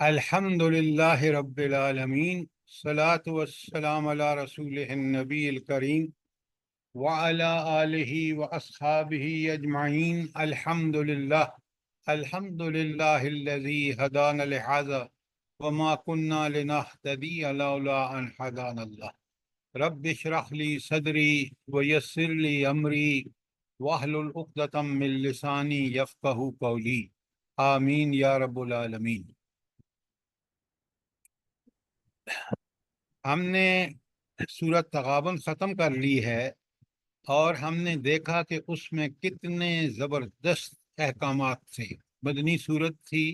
الحمدللہ رب العالمین، صلاۃ والسلام علی رسول النبی الکریم وعلی آلہ واصحابہ اجمعین۔ الحمدللہ الذی ہدانا لہذا وما کنا لنہتدی لولا ان ہدانا اللہ۔ رب اشرح لی صدری ویسر لی امری واحلل عقدۃ من لسانی یفقہوا قولی، آمین یا رب العالمین۔ ہم نے سورۃ تغابن ختم کر لی ہے اور ہم نے دیکھا کہ اس میں کتنے زبردست احکامات تھے۔ مدنی سورت تھی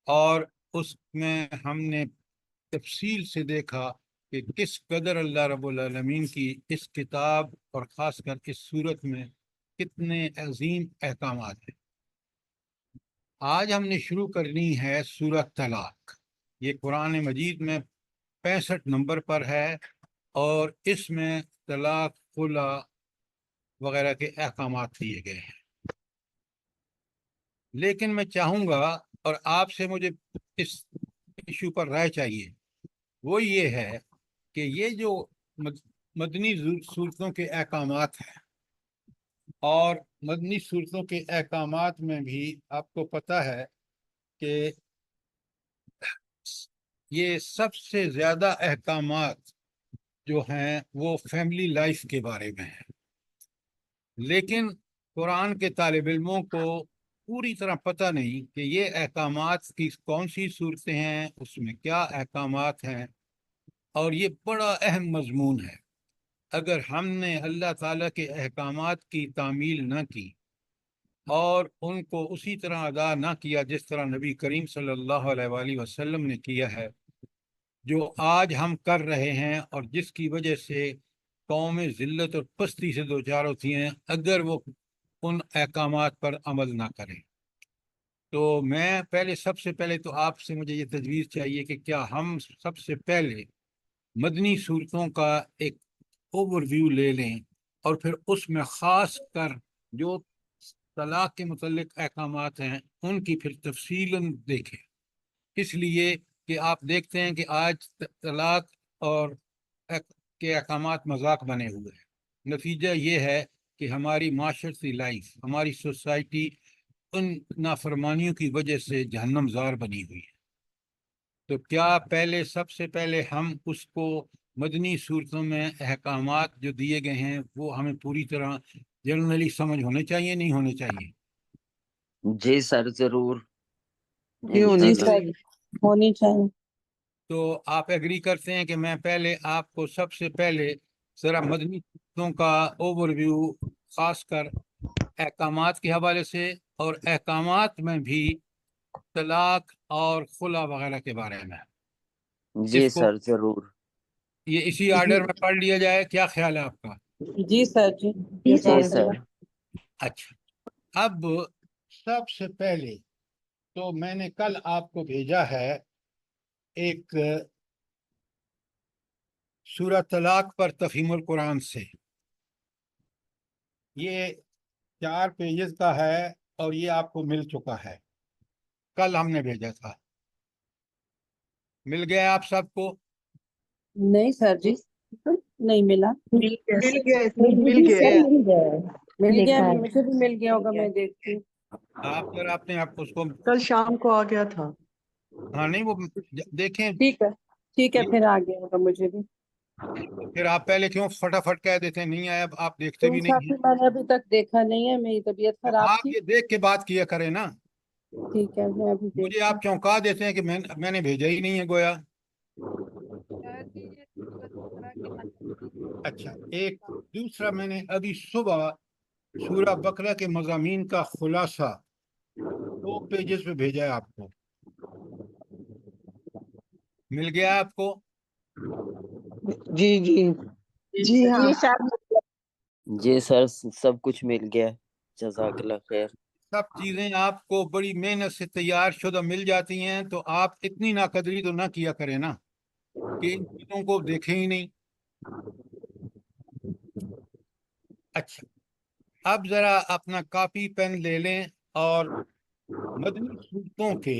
اور اس میں ہم نے تفصیل سے دیکھا کہ کس قدر اللہ رب العالمین کی اس کتاب اور خاص کر اس سورت میں کتنے عظیم احکامات ہیں۔ آج ہم نے شروع کرنی ہے سورۃ طلاق۔ یہ قرآن مجید میں 65 نمبر پر ہے اور اس میں طلاق، خلا وغیرہ کے احکامات دیے گئے ہیں۔ لیکن میں چاہوں گا اور آپ سے مجھے اس ایشو پر رائے چاہیے، وہ یہ ہے کہ یہ جو مدنی صورتوں کے احکامات ہیں اور مدنی صورتوں کے احکامات میں بھی آپ کو پتہ ہے کہ یہ سب سے زیادہ احکامات جو ہیں وہ فیملی لائف کے بارے میں ہیں، لیکن قرآن کے طالب علموں کو پوری طرح پتہ نہیں کہ یہ احکامات کی کون سی صورتیں ہیں، اس میں کیا احکامات ہیں، اور یہ بڑا اہم مضمون ہے۔ اگر ہم نے اللہ تعالیٰ کے احکامات کی تعمیل نہ کی اور ان کو اسی طرح ادا نہ کیا جس طرح نبی کریم صلی اللہ علیہ وآلہ وسلم نے کیا ہے، جو آج ہم کر رہے ہیں اور جس کی وجہ سے قوم ذلت اور پستی سے دوچار ہوتی ہیں اگر وہ ان احکامات پر عمل نہ کریں۔ تو میں سب سے پہلے تو آپ سے مجھے یہ تجویز چاہیے کہ کیا ہم سب سے پہلے مدنی صورتوں کا ایک اوور ویو لے لیں اور پھر اس میں خاص کر جو طلاق کے متعلق احکامات ہیں ان کی پھر تفصیلاً دیکھیں، اس لیے کہ آپ دیکھتے ہیں کہ آج طلاق اور کے احکامات مذاق بنے ہوئے ہیں۔ نتیجہ یہ ہے کہ ہماری معاشرتی لائف، ہماری سوسائٹی ان نافرمانیوں کی وجہ سے جہنم زار بنی ہوئی ہے۔ تو کیا سب سے پہلے ہم اس کو مدنی صورتوں میں احکامات جو دیے گئے ہیں وہ ہمیں پوری طرح جنرلی سمجھ ہونے چاہیے، نہیں ہونے چاہیے؟ جی سر، ضرور، جی سر، ہونی چاہیے۔ تو آپ ایگری کرتے ہیں کہ میں پہلے آپ کو سب سے پہلے ذرا مدنی صورتوں کا اوور ویو خاص کر احکامات کے حوالے سے اور احکامات میں بھی طلاق اور خلا وغیرہ کے بارے میں جی اس کو سر ضرور۔ یہ اسی آرڈر میں پڑھ لیا جائے، کیا خیال ہے آپ کا؟ جی سر، جی جی سر۔ اچھا، اب سب سے پہلے تو میں نے کل آپ کو بھیجا ہے ایک سورہ طلاق پر تفہیم القرآن سے، یہ 4 پیجز کا ہے اور یہ آپ کو مل چکا ہے، کل ہم نے بھیجا تھا۔ مل گیا آپ سب کو؟ نہیں سر جی، نہیں ملا۔ مل گیا مجھے بھی مل گیا ہوگا، میں دیکھتی ہوں۔ آپ ذرا اپنے آپ اس کو، کل شام کو آ گیا تھا۔ ہاں نہیں وہ دیکھیں، ٹھیک ہے، پھر آ گیا ہوگا مجھے بھی۔ پھر آپ پہلے کیوں فٹافٹ کہہ دیتے ہیں نہیں آیا؟ آپ دیکھتے تو بھی نہیں ساتھی ہیں، میں نے ابھی تک دیکھا نہیں ہے، میری طبیعت تو خراب آپ تھی۔ یہ دیکھ کے بات کیا کریں نا۔ ٹھیک ہے، میں ابھی مجھے دیکھتی آپ چونکا دیتے ہیں کہ میں نے بھیجا ہی نہیں ہے گویا۔ اچھا، ایک دوسرا میں نے ابھی صبح سورہ بقرہ کے مضامین کا خلاصہ 2 پیجز پہ بھیجا ہے آپ کو، مل گیا آپ کو؟ جی جی جی ہاں جی سر، سب کچھ مل گیا، جزاک اللہ خیر۔ سب چیزیں آپ کو بڑی محنت سے تیار شدہ مل جاتی ہیں، تو آپ اتنی ناقدری تو نہ کیا کریں نا کہ ان چیزوں کو دیکھیں ہی نہیں۔ اچھا، اب ذرا اپنا کاپی پین لے لیں اور مدنی صورتوں کے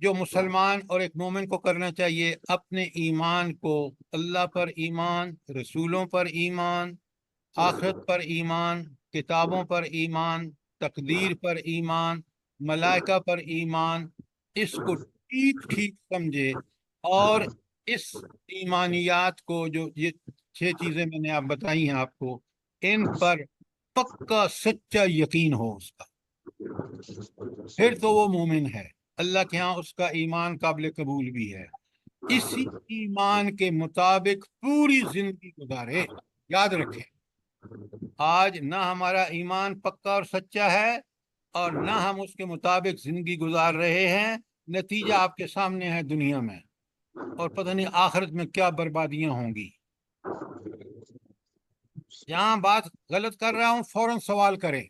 جو مسلمان اور ایک مومن کو کرنا چاہیے، اپنے ایمان کو، اللہ پر ایمان، رسولوں پر ایمان، آخرت پر ایمان، کتابوں پر ایمان، تقدیر پر ایمان، ملائکہ پر ایمان، اس کو ٹھیک ٹھیک سمجھے، اور اس ایمانیات کو، جو یہ 6 چیزیں میں نے آپ بتائی ہیں آپ کو، ان پر پکا سچا یقین ہو اس کا، پھر تو وہ مومن ہے، اللہ کے ہاں اس کا ایمان قابل قبول بھی ہے۔ اسی ایمان کے مطابق پوری زندگی گزارے۔ یاد رکھیں، آج نہ ہمارا ایمان پکا اور سچا ہے اور نہ ہم اس کے مطابق زندگی گزار رہے ہیں، نتیجہ آپ کے سامنے ہے دنیا میں، اور پتہ نہیں آخرت میں کیا بربادیاں ہوں گی۔ جہاں بات غلط کر رہا ہوں فوراً سوال کریں۔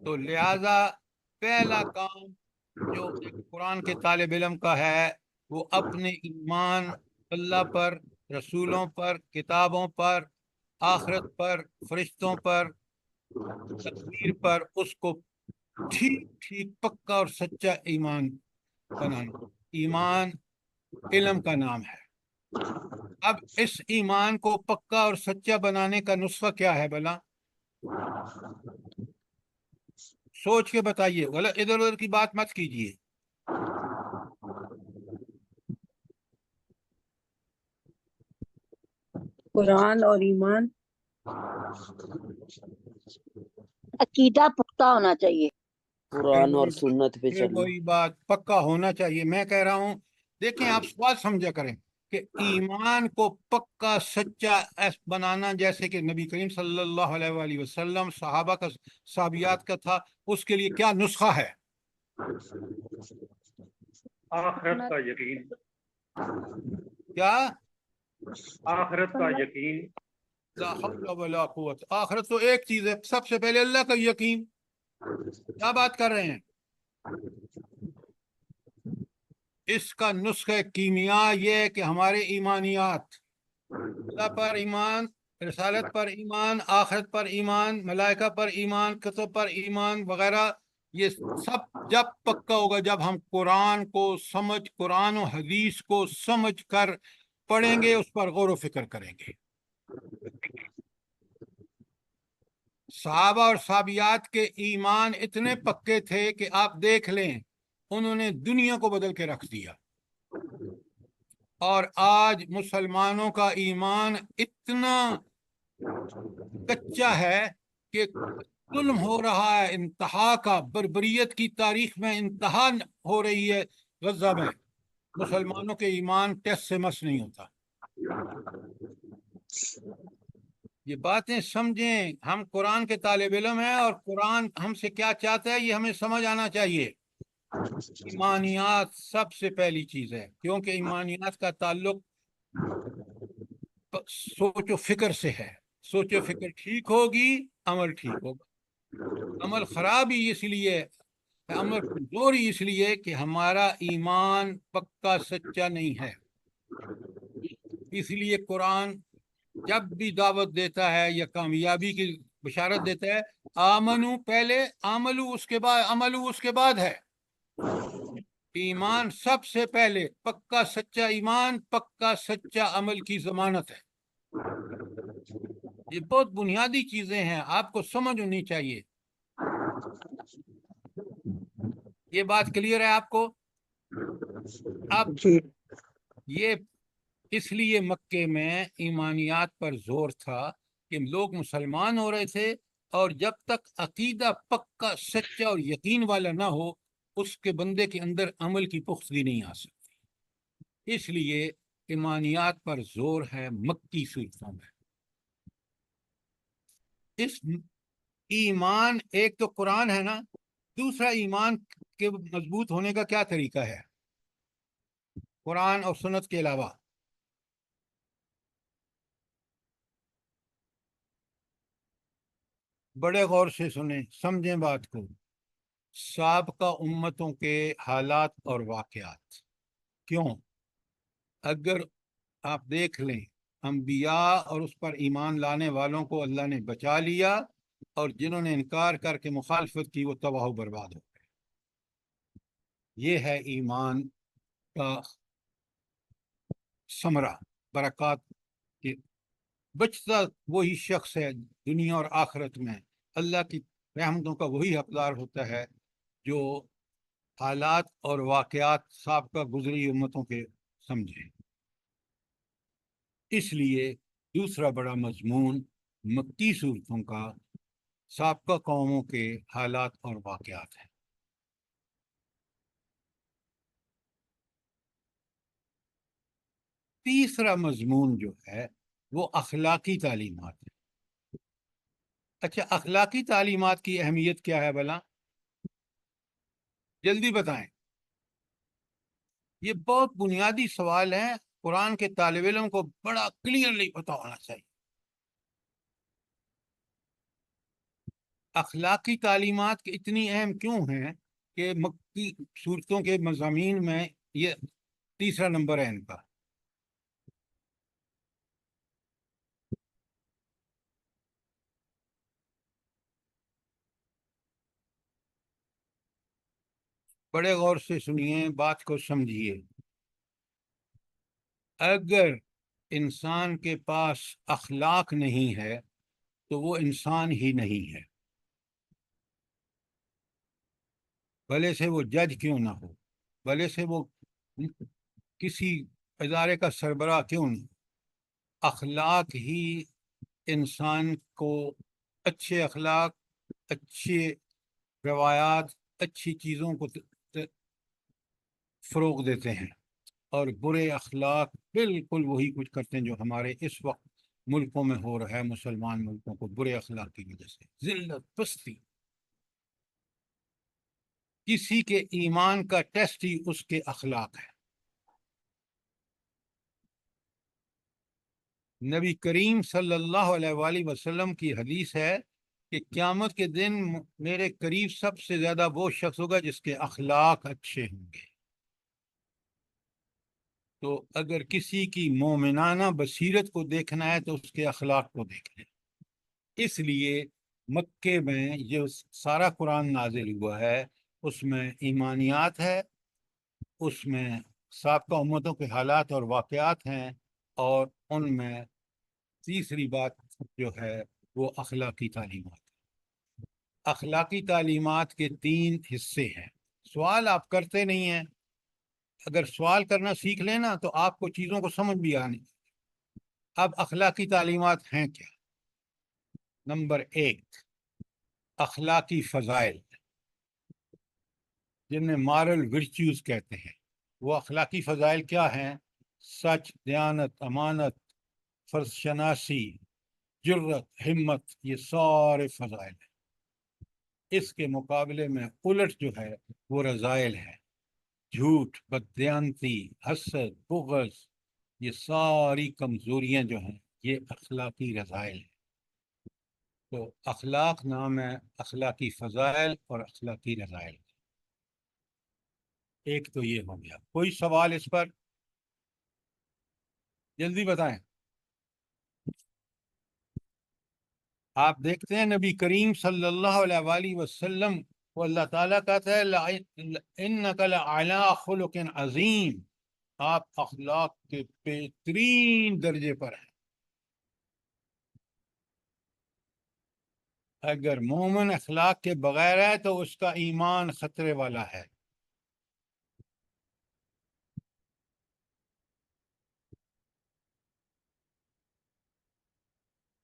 تو لہذا پہلا کام جو ایک قرآن کے طالب علم کا ہے، وہ اپنے ایمان اللہ پر، رسولوں پر، کتابوں پر، آخرت پر، فرشتوں پر، تقدیر پر، اس کو ٹھیک ٹھیک پکا اور سچا ایمان بنانا۔ ایمان علم کا نام ہے۔ اب اس ایمان کو پکا اور سچا بنانے کا نسخہ کیا ہے بھلا؟ سوچ کے بتائیے، غلط ادھر ادھر کی بات مت کیجیے۔ قرآن اور ایمان، عقیدہ پختہ ہونا چاہیے۔ قرآن اور سنت پہ پھر چلنا۔ وہی بات، پکا ہونا چاہیے۔ میں کہہ رہا ہوں، دیکھیں آپ سوال سمجھا کریں کہ ایمان کو پکا سچا بنانا، جیسے کہ نبی کریم صلی اللہ علیہ وآلہ وسلم، صحابہ کا، صحابیات کا تھا، اس کے لیے کیا نسخہ ہے؟ آخرت کا یقین، کیا؟ آخرت کا یقین، لا حول ولا قوت۔ آخرت تو ایک چیز ہے، سب سے پہلے اللہ کا یقین۔ کیا بات کر رہے ہیں؟ اس کا نسخہ کیمیا یہ ہے کہ ہمارے ایمانیات، اللہ پر ایمان، رسالت پر ایمان، آخرت پر ایمان، ملائکہ پر ایمان، کتب پر ایمان وغیرہ، یہ سب جب پکا ہوگا جب ہم قرآن کو قرآن و حدیث کو سمجھ کر پڑھیں گے، اس پر غور و فکر کریں گے۔ صحابہ اور صحابیات کے ایمان اتنے پکے تھے کہ آپ دیکھ لیں، انہوں نے دنیا کو بدل کے رکھ دیا۔ اور آج مسلمانوں کا ایمان اتنا کچا ہے کہ ظلم ہو رہا ہے، انتہا کا، بربریت کی تاریخ میں انتہا ہو رہی ہے غزہ میں۔ مسلمانوں کے ایمان ٹیسٹ سے مس نہیں ہوتا۔ یہ باتیں سمجھیں، ہم قرآن کے طالب علم ہیں اور قرآن ہم سے کیا چاہتا ہے یہ ہمیں سمجھ آنا چاہیے۔ ایمانیات سب سے پہلی چیز ہے، کیونکہ ایمانیات کا تعلق سوچ و فکر سے ہے۔ سوچ و فکر ٹھیک ہوگی، عمل ٹھیک ہوگا۔ عمل خراب ہی اس لیے، عمل کمزور ہی اس لیے کہ ہمارا ایمان پکا سچا نہیں ہے۔ اس لیے قرآن جب بھی دعوت دیتا ہے یا کامیابی کی بشارت دیتا ہے، آمنو پہلے، عملو اس کے بعد، عملو اس کے بعد ہے۔ ایمان سب سے پہلے، پکا سچا ایمان پکا سچا عمل کی ضمانت ہے۔ یہ بہت بنیادی چیزیں ہیں، آپ کو سمجھ ہونی چاہیے۔ یہ بات کلیئر ہے آپ کو؟ اب جی یہ اس لیے مکے میں ایمانیات پر زور تھا کہ لوگ مسلمان ہو رہے تھے، اور جب تک عقیدہ پکا سچا اور یقین والا نہ ہو، اس کے بندے کے اندر عمل کی پختگی نہیں آ سکتی۔ اس لیے ایمانیات پر زور ہے مکی صورتوں میں۔ اس ایمان، ایک تو قرآن ہے نا، دوسرا ایمان کے مضبوط ہونے کا کیا طریقہ ہے قرآن اور سنت کے علاوہ؟ بڑے غور سے سنیں، سمجھیں بات کو۔ سابقہ امتوں کے حالات اور واقعات، کیوں؟ اگر آپ دیکھ لیں، انبیاء اور اس پر ایمان لانے والوں کو اللہ نے بچا لیا، اور جنہوں نے انکار کر کے مخالفت کی وہ تباہ و برباد ہو گئے۔ یہ ہے ایمان کا ثمرہ، برکات کے بچتا وہی شخص ہے دنیا اور آخرت میں، اللہ کی رحمتوں کا وہی حقدار ہوتا ہے جو حالات اور واقعات سابقہ گزری امتوں کے سمجھے۔ اس لیے دوسرا بڑا مضمون مکی صورتوں کا سابقہ قوموں کے حالات اور واقعات ہیں۔ تیسرا مضمون جو ہے وہ اخلاقی تعلیمات ہے۔ اچھا، اخلاقی تعلیمات کی اہمیت کیا ہے بھلا؟ جلدی بتائیں، یہ بہت بنیادی سوال ہے، قرآن کے طالب علم کو بڑا کلیئرلی پتہ ہونا چاہیے۔ اخلاقی تعلیمات اتنی اہم کیوں ہیں کہ مکی صورتوں کے مضامین میں یہ تیسرا نمبر ہے ان کا۔ بڑے غور سے سنیے، بات کو سمجھیے۔ اگر انسان کے پاس اخلاق نہیں ہے تو وہ انسان ہی نہیں ہے، بھلے سے وہ جج کیوں نہ ہو، بھلے سے وہ کسی ادارے کا سربراہ کیوں نہ ہو۔ اخلاق ہی انسان کو اچھے اخلاق، اچھے روایات، اچھی چیزوں کو فروغ دیتے ہیں، اور برے اخلاق بالکل وہی کچھ کرتے ہیں جو ہمارے اس وقت ملکوں میں ہو رہا ہے، مسلمان ملکوں کو، برے اخلاق کی وجہ سے ذلت، پستی۔ کسی کے ایمان کا ٹیسٹ ہی اس کے اخلاق ہے۔ نبی کریم صلی اللہ علیہ وآلہ وسلم کی حدیث ہے کہ قیامت کے دن میرے قریب سب سے زیادہ وہ شخص ہوگا جس کے اخلاق اچھے ہوں گے۔ تو اگر کسی کی مومنانہ بصیرت کو دیکھنا ہے تو اس کے اخلاق کو دیکھ لیں۔ اس لیے مکے میں جو سارا قرآن نازل ہوا ہے اس میں ایمانیات ہے، اس میں سابقہ امتوں کے حالات اور واقعات ہیں، اور ان میں تیسری بات جو ہے وہ اخلاقی تعلیمات۔ اخلاقی تعلیمات کے 3 حصے ہیں۔ سوال آپ کرتے نہیں ہیں، اگر سوال کرنا سیکھ لینا تو آپ کو چیزوں کو سمجھ بھی آنے۔ اب اخلاقی تعلیمات ہیں کیا؟ نمبر 1، اخلاقی فضائل، جنہیں مارل ورچیوز کہتے ہیں۔ وہ اخلاقی فضائل کیا ہیں؟ سچ، دیانت، امانت، فرض شناسی، جرت، ہمت، یہ سارے فضائل ہیں۔ اس کے مقابلے میں الٹ جو ہے وہ رذائل ہے، جھوٹ، بددیانتی، حسد، بغض، یہ ساری کمزوریاں جو ہیں یہ اخلاقی رذائل ہیں۔ تو اخلاق نام ہے اخلاقی فضائل اور اخلاقی رذائل۔ ایک تو یہ ہو گیا۔ کوئی سوال اس پر؟ جلدی بتائیں۔ آپ دیکھتے ہیں نبی کریم صلی اللہ علیہ وآلہ وسلم کو اللہ تعالیٰ کہتا ہے اِنَّكَ لَعَلَىٰ خُلُقٍ عَظِيمٍ، آپ اخلاق کے بہترین درجے پر ہیں۔ اگر مومن اخلاق کے بغیر ہے تو اس کا ایمان خطرے والا ہے۔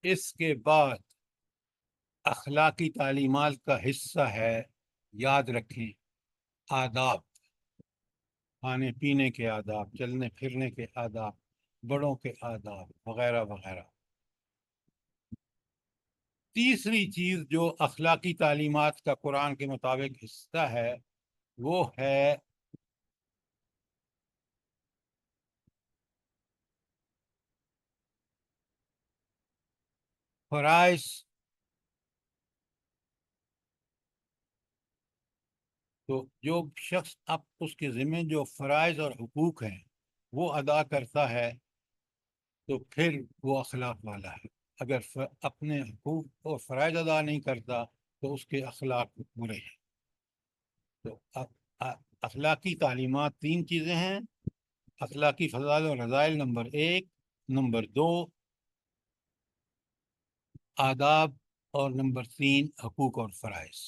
اس کے بعد اخلاقی تعلیمات کا حصہ ہے، یاد رکھیں، آداب، کھانے پینے کے آداب، چلنے پھرنے کے آداب، بڑوں کے آداب وغیرہ وغیرہ۔ تیسری چیز جو اخلاقی تعلیمات کا قرآن کے مطابق حصہ ہے وہ ہے فرائض۔ تو جو شخص اب اس کے ذمہ جو فرائض اور حقوق ہیں وہ ادا کرتا ہے تو پھر وہ اخلاق والا ہے۔ اگر اپنے حقوق اور فرائض ادا نہیں کرتا تو اس کے اخلاق برے ہیں۔ تو اخلاقی تعلیمات تین چیزیں ہیں: اخلاقی فضائل و رذائل نمبر 1، نمبر 2 آداب، اور نمبر 3 حقوق اور فرائض۔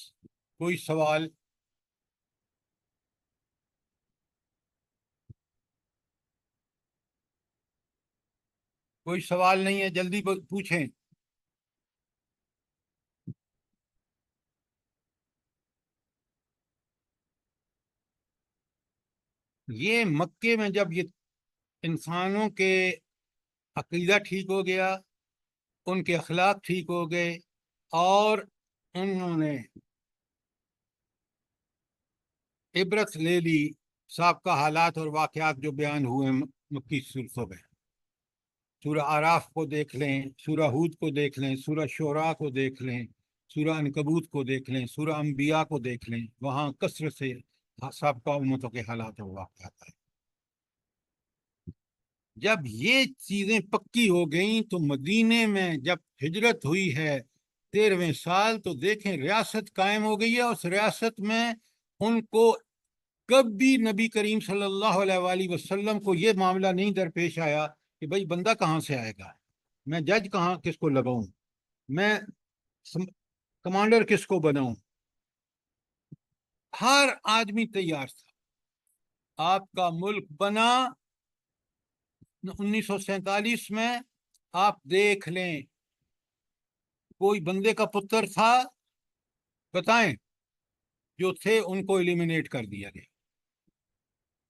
کوئی سوال؟ کوئی سوال نہیں ہے؟ جلدی پوچھیں۔ یہ مکے میں جب یہ انسانوں کے عقیدہ ٹھیک ہو گیا، ان کے اخلاق ٹھیک ہو گئے، اور انہوں نے عبرت لے لی سابقہ حالات اور واقعات جو بیان ہوئے مکی صورتوں میں، سورہ آراف کو دیکھ لیں، سورہ ہود کو دیکھ لیں، سورہ شعراء کو دیکھ لیں، سورہ عنکبوت کو دیکھ لیں، سورہ انبیاء کو دیکھ لیں، وہاں کثرت سے سابقہ امتوں کے حالات اور واقعات آئے۔ جب یہ چیزیں پکی ہو گئیں تو مدینے میں جب ہجرت ہوئی ہے 13ویں سال، تو دیکھیں ریاست قائم ہو گئی ہے۔ اس ریاست میں ان کو کبھی نبی کریم صلی اللہ علیہ وآلہ وسلم کو یہ معاملہ نہیں درپیش آیا کہ بھائی بندہ کہاں سے آئے گا، میں جج کہاں کس کو لگاؤں، میں کمانڈر کس کو بناؤں۔ ہر آدمی تیار تھا۔ آپ کا ملک بنا 1947 میں، آپ دیکھ لیں کوئی بندے کا پتر تھا بتائیں؟ جو تھے ان کو ایلیمینیٹ کر دیا گیا۔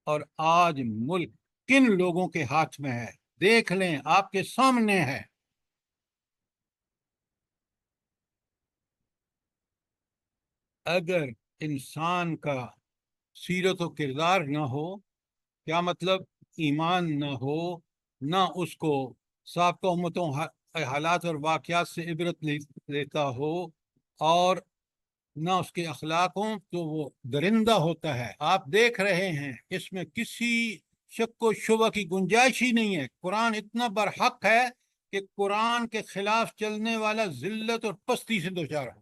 اور آج ملک کن لوگوں کے ہاتھ میں ہے؟ دیکھ لیں، آپ کے سامنے ہے۔ اگر انسان کا سیرت و کردار نہ ہو، کیا مطلب؟ ایمان نہ ہو، نہ اس کو سابقہ امتوں حالات اور واقعات سے عبرت لیتا ہو، اور نہ اس کے اخلاق ہوں، تو وہ درندہ ہوتا ہے۔ آپ دیکھ رہے ہیں، اس میں کسی شک و شبہ کی گنجائش ہی نہیں ہے۔ قرآن اتنا برحق ہے کہ قرآن کے خلاف چلنے والا ذلت اور پستی سے دوچار ہوتا ہے۔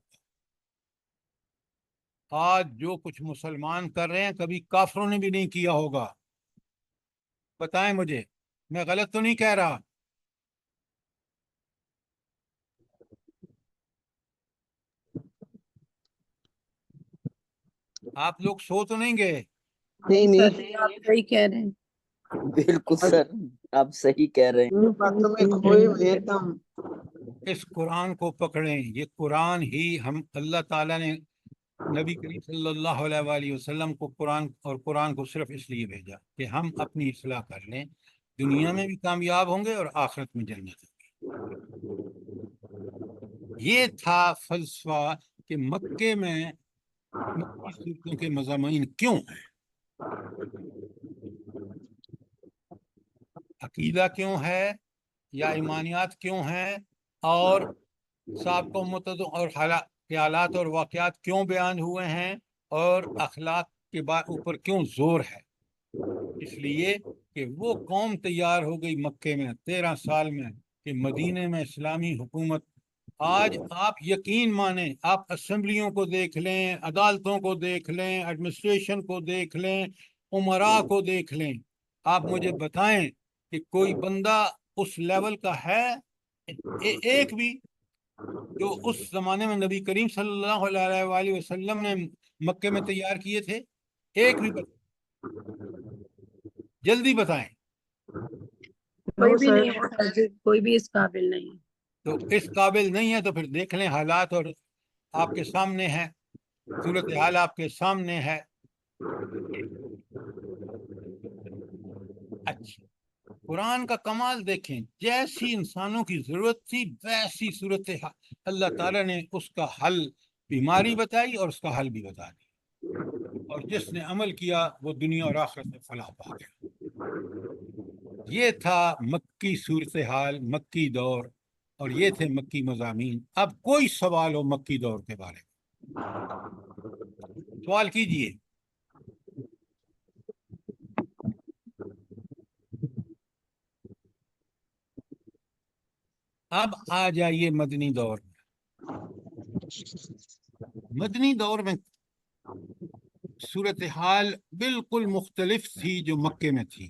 آج جو کچھ مسلمان کر رہے ہیں کبھی کافروں نے بھی نہیں کیا ہوگا۔ بتائیں مجھے، میں غلط تو نہیں کہہ رہا؟ آپ لوگ سو تو نہیں گئے؟ نہیں سر نہیں، جی آپ صحیح کہہ رہے ہیں۔ بالکل سر، آپ صحیح کہہ رہے ہیں۔ ان باتوں میں کھوئے ہوئے ایک دم۔ اس قرآن کو پکڑیں۔ یہ قرآن ہی ہم اللہ تعالیٰ نے نبی کریم صلی اللہ علیہ وآلہ وسلم کو قرآن کو صرف اس لیے بھیجا کہ ہم اپنی اصلاح کر لیں، دنیا میں بھی کامیاب ہوں گے اور آخرت میں جنت ہوگی۔ یہ تھا فلسفہ کہ مکے میں مکی صورتوں کے مضامین کیوں ہیں، عقیدہ کیوں ہے، یا ایمانیات کیوں ہیں، اور سابقہ امتوں اور حالات اور واقعات کیوں بیان ہوئے ہیں، اور اخلاق کے اوپر کیوں زور ہے۔ اس لیے کہ وہ قوم تیار ہو گئی مکے میں 13 سال میں کہ مدینے میں اسلامی حکومت۔ آج آپ یقین مانیں، آپ اسمبلیوں کو دیکھ لیں، عدالتوں کو دیکھ لیں، ایڈمنسٹریشن کو دیکھ لیں، امراء کو دیکھ لیں، آپ مجھے بتائیں کہ کوئی بندہ اس لیول کا ہے ایک بھی جو اس زمانے میں نبی کریم صلی اللہ علیہ وآلہ وسلم نے مکے میں تیار کیے تھے؟ ایک بھی جلدی بتائیں۔ کوئی بھی سر، نہیں ہے سر جی، کوئی بھی اس قابل نہیں ہے۔ تو اس قابل نہیں ہے تو پھر دیکھ لیں حالات، اور آپ کے سامنے ہے، صورتحال آپ کے سامنے ہے۔ اچھا، قرآن کا کمال دیکھیں، جیسی انسانوں کی ضرورت تھی ویسی صورت اللہ تعالیٰ نے اس کا حل، بیماری بتائی اور اس کا حل بھی بتا دیا، اور جس نے عمل کیا وہ دنیا اور آخرت میں فلاح پا گیا۔ یہ تھا مکی صورتحال، مکی دور، اور یہ تھے مکی مضامین۔ اب کوئی سوال ہو مکی دور کے بارے میں، سوال کیجئے۔ اب آ جائیے مدنی دور میں۔ مدنی دور میں صورتحال بالکل مختلف تھی جو مکے میں تھی۔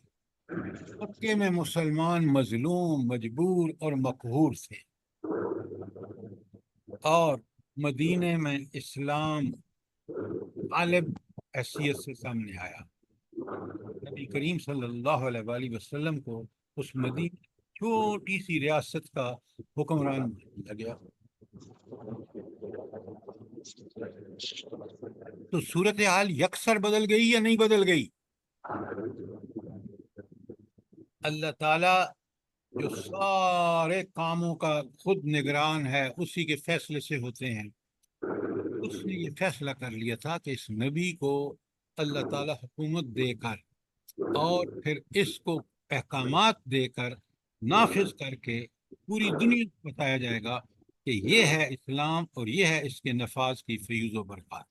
مکے میں مسلمان مظلوم، مجبور اور مقہور تھے، اور مدینے میں اسلام غالب حیثیت سے سامنے آیا۔ نبی کریم صلی اللہ علیہ وآلہ وسلم کو اس مدینے چھوٹی سی ریاست کا حکمران بنا دیا گیا۔ تو صورتحال یکسر بدل گئی یا نہیں بدل گئی؟ اللہ تعالیٰ جو سارے کاموں کا خود نگران ہے، اسی کے فیصلے سے ہوتے ہیں، اس نے یہ فیصلہ کر لیا تھا کہ اس نبی کو اللہ تعالیٰ حکومت دے کر اور پھر اس کو احکامات دے کر نافذ کر کے پوری دنیا کو بتایا جائے گا کہ یہ ہے اسلام اور یہ ہے اس کے نفاذ کی فیوز و برکات۔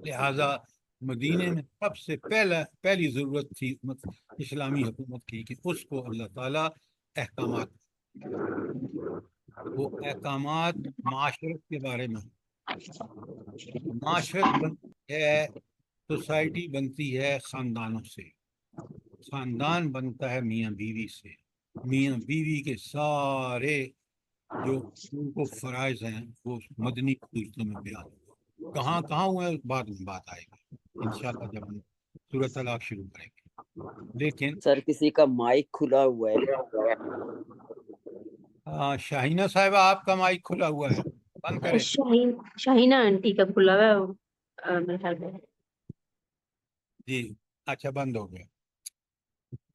لہذا مدینے میں سب سے پہلی ضرورت تھی اسلامی حکومت کی کہ اس کو اللہ تعالیٰ احکامات، وہ احکامات معاشرت کے بارے میں۔ معاشرت بنتی ہے، سوسائٹی بنتی ہے خاندانوں سے، خاندان بنتا ہے میاں بیوی سے، میاں بیوی کے سارے جو ان کو فرائض ہیں وہ مدنی صورتوں میں بیان ہوا۔ کہاں کہاں ہوا ہے بعد میں بات آئے گی انشاءاللہ جب ہم سورۃ طلاق شروع کریں گے۔ لیکن سر کسی کا مائک کھلا ہوا ہے۔ شاہینہ صاحبہ آپ کا مائک کھلا ہوا ہے، بند کریں۔ شاہینہ آنٹی کا کھلا ہوا ہے میرے خیال میں۔ جی اچھا، بند ہو گیا۔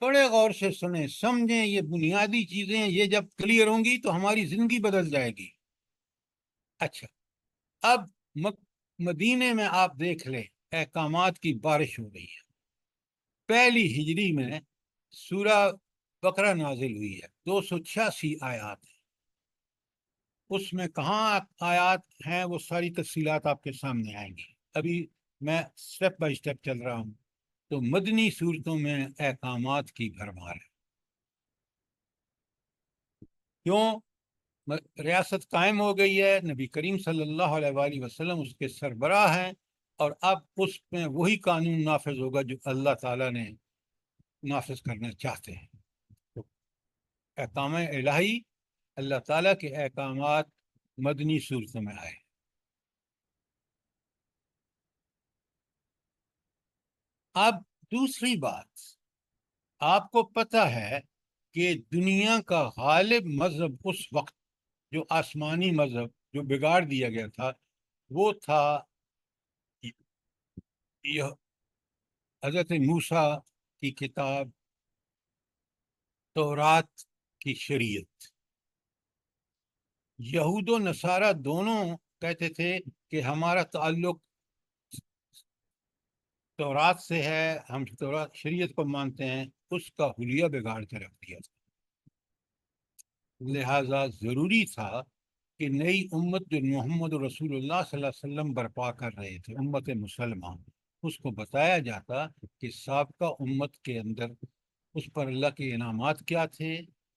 بڑے غور سے سنیں، سمجھیں، یہ بنیادی چیزیں یہ جب کلیئر ہوں گی تو ہماری زندگی بدل جائے گی۔ اچھا، اب مدینے میں آپ دیکھ لیں احکامات کی بارش ہو رہی ہے۔ پہلی ہجری میں سورہ بقرہ نازل ہوئی ہے، 286 آیات ہیں۔ اس میں کہاں آیات ہیں وہ ساری تفصیلات آپ کے سامنے آئیں گی، ابھی میں سٹیپ بائی سٹیپ چل رہا ہوں۔ تو مدنی صورتوں میں احکامات کی بھرمار ہے۔ کیوں؟ ریاست قائم ہو گئی ہے، نبی کریم صلی اللہ علیہ وآلہ وسلم اس کے سربراہ ہیں، اور اب اس میں وہی قانون نافذ ہوگا جو اللہ تعالیٰ نے نافذ کرنا چاہتے ہیں۔ تو احکام الہی، اللہ تعالیٰ کے احکامات مدنی صورتوں میں آئے۔ اب دوسری بات، آپ کو پتہ ہے کہ دنیا کا غالب مذہب اس وقت، جو آسمانی مذہب جو بگاڑ دیا گیا تھا، وہ تھا یہ حضرت موسیٰ کی کتاب تورات کی شریعت۔ یہود و نصارہ دونوں کہتے تھے کہ ہمارا تعلق تورات سے ہے، ہم تورات شریعت کو مانتے ہیں، اس کا حلیہ بگاڑ کے رکھ دیا تھا۔ لہذا ضروری تھا کہ نئی امت جو محمد رسول اللہ صلی اللہ علیہ وسلم برپا کر رہے تھے، امت مسلمان، اس کو بتایا جاتا کہ سابقہ امت کے اندر اس پر اللہ کے انعامات کیا تھے،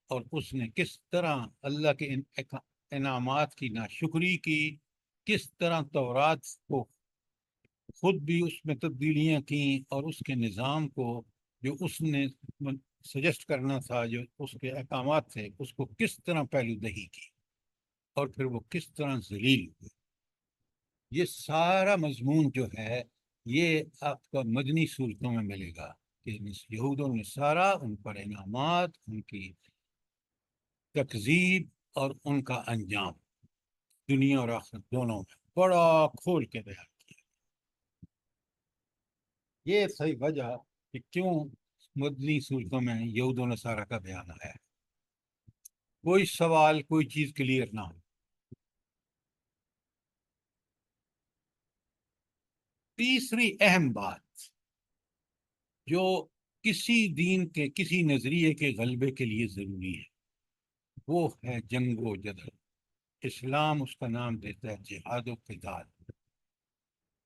اور اس نے کس طرح اللہ کے انعامات کی ناشکری کی، کس طرح تورات کو خود بھی اس میں تبدیلیاں کیں، اور اس کے نظام کو جو اس نے سجیسٹ کرنا تھا، جو اس کے احکامات تھے، اس کو کس طرح پہلو دہی کی، اور پھر وہ کس طرح ذلیل ہوئے۔ یہ سارا مضمون جو ہے یہ آپ کو مدنی صورتوں میں ملے گا کہ یہود و نصارہ، ان پر انعامات، ان کی تکذیب اور ان کا انجام دنیا اور آخرت دونوں میں بڑا کھول کے بیان کیا۔ یہ صحیح وجہ کہ کیوں مدنی صورتوں میں یہود و نصارہ کا بیان آیا ہے۔ کوئی سوال، کوئی چیز کلیئر نہ ہو۔ تیسری اہم بات جو کسی دین کے، کسی نظریے کے غلبے کے لیے ضروری ہے، وہ ہے جنگ و جدل۔ اسلام اس کا نام دیتا ہے جہاد و قتال۔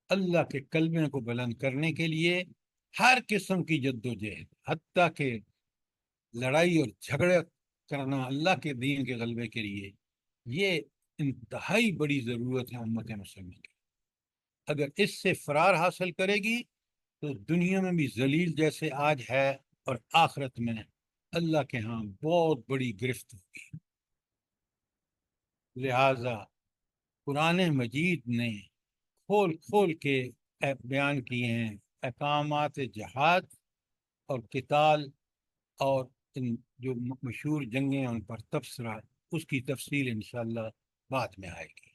اللہ کے کلمے کو بلند کرنے کے لیے ہر قسم کی جد و جہد، حتیٰ کہ لڑائی اور جھگڑے کرنا اللہ کے دین کے غلبے کے لیے، یہ انتہائی بڑی ضرورت ہے امت مسلمہ کی۔ اگر اس سے فرار حاصل کرے گی تو دنیا میں بھی ذلیل جیسے آج ہے اور آخرت میں اللہ کے ہاں بہت بڑی گرفت ہوگی۔ لہذا قرآن مجید نے کھول کھول کے بیان کیے ہیں احکامات جہاد اور قتال، اور ان جو مشہور جنگیں ہیں ان پر تبصرہ، اس کی تفصیل انشاءاللہ بعد میں آئے گی۔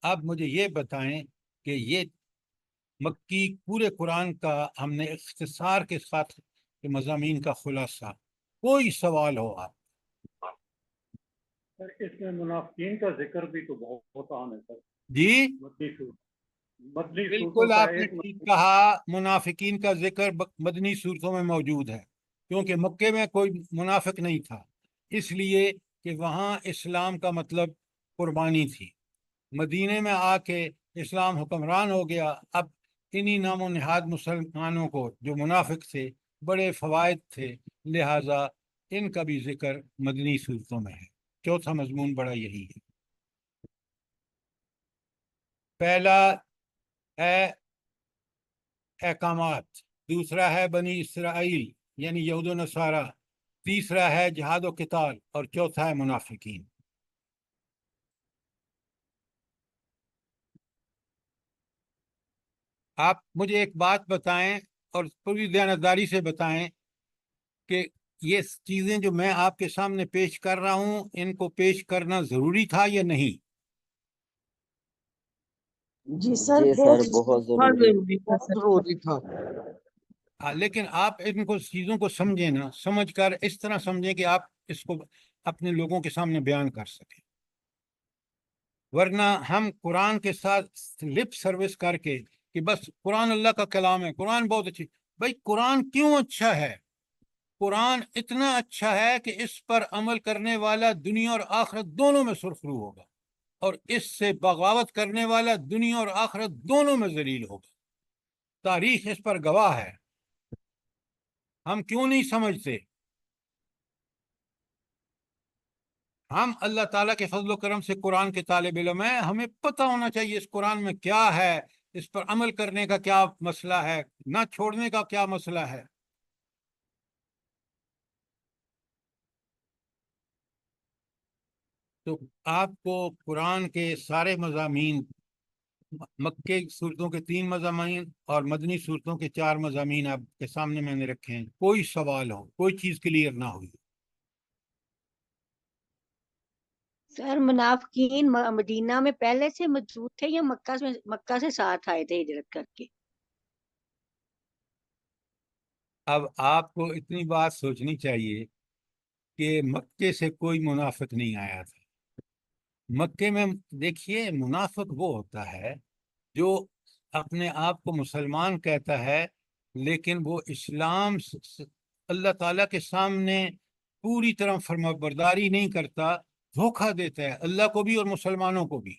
اب مجھے یہ بتائیں کہ یہ مکی پورے قرآن کا ہم نے اختصار کے ساتھ مضامین کا خلاصہ، کوئی سوال ہو آپ؟ سر اس میں منافقین کا ذکر بھی تو بہت عام ہے سر، جی مدنی صورتوں بالکل کا آپ نے ایک ٹھیک کہا، منافقین کا ذکر مدنی صورتوں میں موجود ہے، کیونکہ مکے میں کوئی منافق نہیں تھا، اس لیے کہ وہاں اسلام کا مطلب قربانی تھی۔ مدینے میں آ کے اسلام حکمران ہو گیا، اب انہی نام و نہاد مسلمانوں کو جو منافق تھے بڑے فوائد تھے، لہٰذا ان کا بھی ذکر مدنی صورتوں میں ہے۔ چوتھا مضمون بڑا یہی ہے۔ پہلا ہے احکامات، دوسرا ہے بنی اسرائیل یعنی یہود و نصارہ، تیسرا ہے جہاد و قتال، اور چوتھا ہے منافقین۔ آپ مجھے ایک بات بتائیں اور پوری دیانتداری سے بتائیں کہ یہ چیزیں جو میں آپ کے سامنے پیش کر رہا ہوں ان کو پیش کرنا ضروری تھا یا نہیں؟ جی سر جی بہت سر بہت بہت ضروری۔ ضروری تھا بہت سر۔ ضروری تھا۔ لیکن آپ ان کو چیزوں کو سمجھیں نا، سمجھ کر اس طرح سمجھیں کہ آپ اس کو اپنے لوگوں کے سامنے بیان کر سکیں، ورنہ ہم قرآن کے ساتھ لپ سروس کر کے کہ بس قرآن اللہ کا کلام ہے، قرآن بہت اچھی، بھائی قرآن کیوں اچھا ہے؟ قرآن اتنا اچھا ہے کہ اس پر عمل کرنے والا دنیا اور آخرت دونوں میں سرخرو ہوگا، اور اس سے بغاوت کرنے والا دنیا اور آخرت دونوں میں ذلیل ہوگا۔ تاریخ اس پر گواہ ہے۔ ہم کیوں نہیں سمجھتے؟ ہم اللہ تعالیٰ کے فضل و کرم سے قرآن کے طالب علم ہیں، ہمیں پتہ ہونا چاہیے اس قرآن میں کیا ہے، اس پر عمل کرنے کا کیا مسئلہ ہے، نہ چھوڑنے کا کیا مسئلہ ہے۔ تو آپ کو قرآن کے سارے مضامین، مکے صورتوں کے 3 مضامین اور مدنی صورتوں کے 4 مضامین آپ کے سامنے میں نے رکھے ہیں، کوئی سوال ہو، کوئی چیز کلیئر نہ ہوئی؟ سر منافقین مدینہ میں پہلے سے موجود تھے یا مکہ سے ساتھ آئے تھے ہجرت کر کے؟ اب آپ کو اتنی بات سوچنی چاہیے کہ مکے سے کوئی منافق نہیں آیا تھا۔ مکے میں دیکھیے منافق وہ ہوتا ہے جو اپنے آپ کو مسلمان کہتا ہے لیکن وہ اسلام اللہ تعالیٰ کے سامنے پوری طرح فرما برداری نہیں کرتا، دھوکہ دیتا ہے اللہ کو بھی اور مسلمانوں کو بھی۔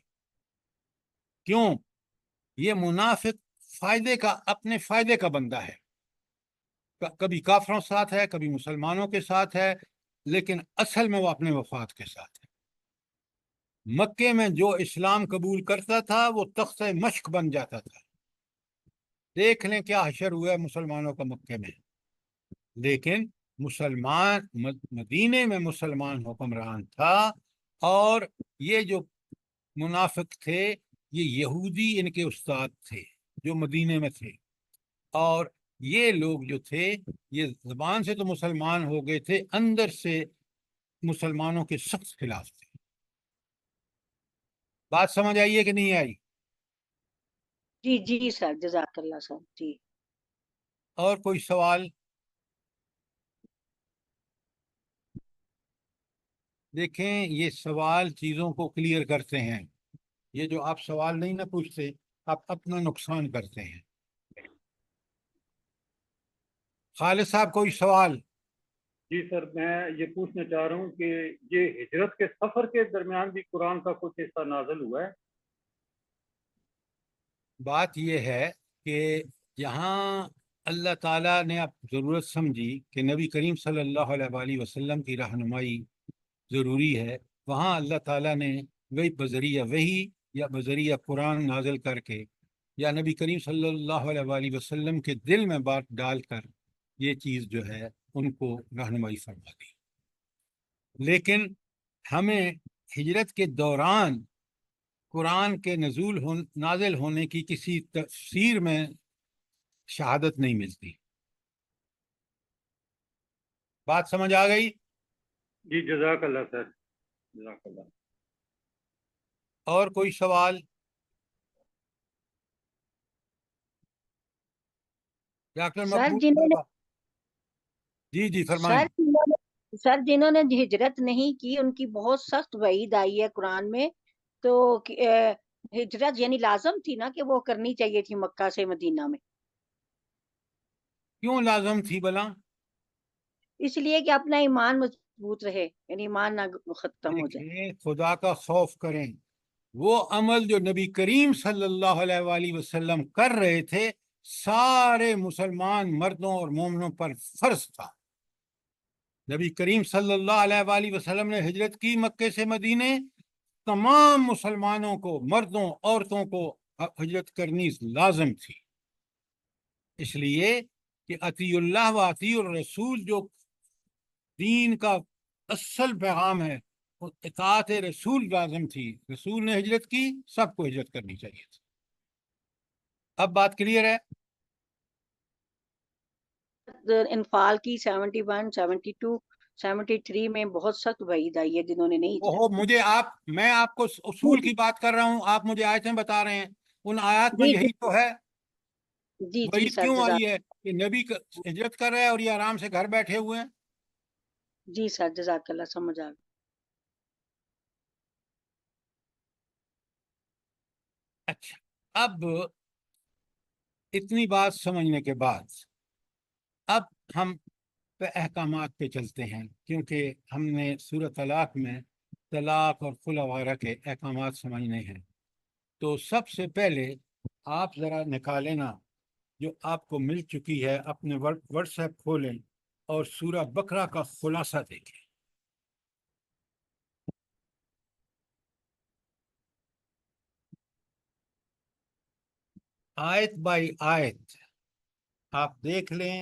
کیوں؟ یہ منافق اپنے فائدے کا بندہ ہے، کبھی کافروں کے ساتھ ہے، کبھی مسلمانوں کے ساتھ ہے، لیکن اصل میں وہ اپنے مفاد کے ساتھ ہے۔ مکے میں جو اسلام قبول کرتا تھا وہ تخت مشق بن جاتا تھا۔ دیکھ لیں کیا حشر ہوا ہے مسلمانوں کا مکے میں۔ لیکن مدینے میں مسلمان حکمران تھا، اور یہ جو منافق تھے یہ یہودی ان کے استاد تھے جو مدینے میں تھے، اور یہ لوگ جو تھے یہ زبان سے تو مسلمان ہو گئے تھے، اندر سے مسلمانوں کے سخت خلاف تھے۔ بات سمجھ آئیے کہ نہیں آئی؟ جی جی سر، جزاک اللہ سر۔ جی اور کوئی سوال؟ دیکھیں یہ سوال چیزوں کو کلیئر کرتے ہیں، یہ جو آپ سوال نہیں نہ پوچھتے آپ اپنا نقصان کرتے ہیں۔ خالد صاحب کوئی سوال؟ جی سر، میں یہ پوچھنا چاہ رہا ہوں کہ یہ ہجرت کے سفر کے درمیان بھی قرآن کا کچھ حصہ نازل ہوا ہے؟ بات یہ ہے کہ جہاں اللہ تعالیٰ نے اب ضرورت سمجھی کہ نبی کریم صلی اللہ علیہ وآلہ وسلم کی رہنمائی ضروری ہے، وہاں اللہ تعالیٰ نے وہی بذریعہ وحی یا بذریعہ قرآن نازل کر کے یا نبی کریم صلی اللہ علیہ وآلہ وسلم کے دل میں بات ڈال کر یہ چیز جو ہے ان کو رہنمائی فرما دی. لیکن ہمیں ہجرت کے دوران قرآن کے نازل ہونے کی کسی تفسیر میں شہادت نہیں ملتی. بات سمجھ آ گئی؟ جی جزاک اللہ سر، جزاک اللہ. اور کوئی سوال؟ ڈاکٹر سر مقبول جنہوں نے صاحبہ. جی فرمائیں. سر جنہوں نے ہجرت نہیں کی ان کی بہت سخت وعید آئی ہے قرآن میں. تو ہجرت یعنی لازم تھی نا کہ وہ کرنی چاہیے تھی مکہ سے مدینہ میں. کیوں لازم تھی بلا؟ اس لیے کہ اپنا ایمان مضبوط رہے، یعنی ایمان نہ ختم ہو جائے. دیکھیں، خدا کا خوف کریں. وہ عمل جو نبی کریم صلی اللہ علیہ وآلہ وسلم کر رہے تھے سارے مسلمان مردوں اور مومنوں پر فرض تھا. نبی کریم صلی اللہ علیہ وآلہ وسلم نے ہجرت کی مکے سے مدینے، تمام مسلمانوں کو، مردوں عورتوں کو ہجرت کرنی لازم تھی. اس لیے کہ اطیع اللہ و اطیع الرسول جو دین کا اصل پیغام ہے، اطاعت رسول لازم تھی. رسول نے ہجرت کی، سب کو ہجرت کرنی چاہیے تھی. اب بات کلیئر ہے؟ انفال کی 71 72 73 میں بہت سخت وعید آئی ہے جنہوں نے نہیں ہجرت کی. میں آپ کو اصول کی بات کر رہا ہوں، آپ مجھے آیتیں بتا رہے ہیں. ان آیات میں جی یہی تو ہے. جی وعید سر کیوں آئی جزاک. ہے کہ نبی ہجرت کر رہے ہیں اور یہ آرام سے گھر بیٹھے ہوئے ہیں. جی سر جزاک اللہ، سمجھ آ گئی. اچھا، اب اتنی بات سمجھنے کے بعد اب ہم احکامات پہ چلتے ہیں، کیونکہ ہم نے سورۃ طلاق میں طلاق اور خلا وغیرہ کے احکامات سمجھنے ہیں. تو سب سے پہلے آپ ذرا نکالیں نا، جو آپ کو مل چکی ہے، اپنے واٹس ایپ کھولیں اور سورہ بقرہ کا خلاصہ دیکھیں. آیت بائی آیت آپ دیکھ لیں.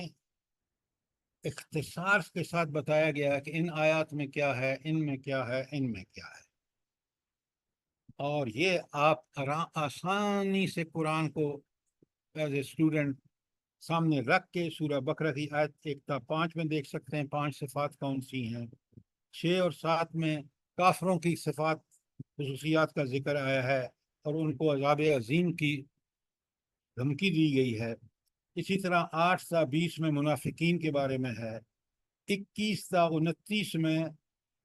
اختصار کے ساتھ بتایا گیا کہ ان آیات میں کیا ہے، ان میں کیا ہے، ان میں کیا ہے. اور یہ آپ آسانی سے قرآن کو ایز اے اسٹوڈنٹ سامنے رکھ کے سورہ بقرہ کی آیت 1 تا 5 میں دیکھ سکتے ہیں 5 صفات کون سی ہیں. 6 اور 7 میں کافروں کی صفات، خصوصیات کا ذکر آیا ہے اور ان کو عذاب عظیم کی دھمکی دی گئی ہے. اسی طرح 8 تا 20 میں منافقین کے بارے میں ہے. 21 تا 29 میں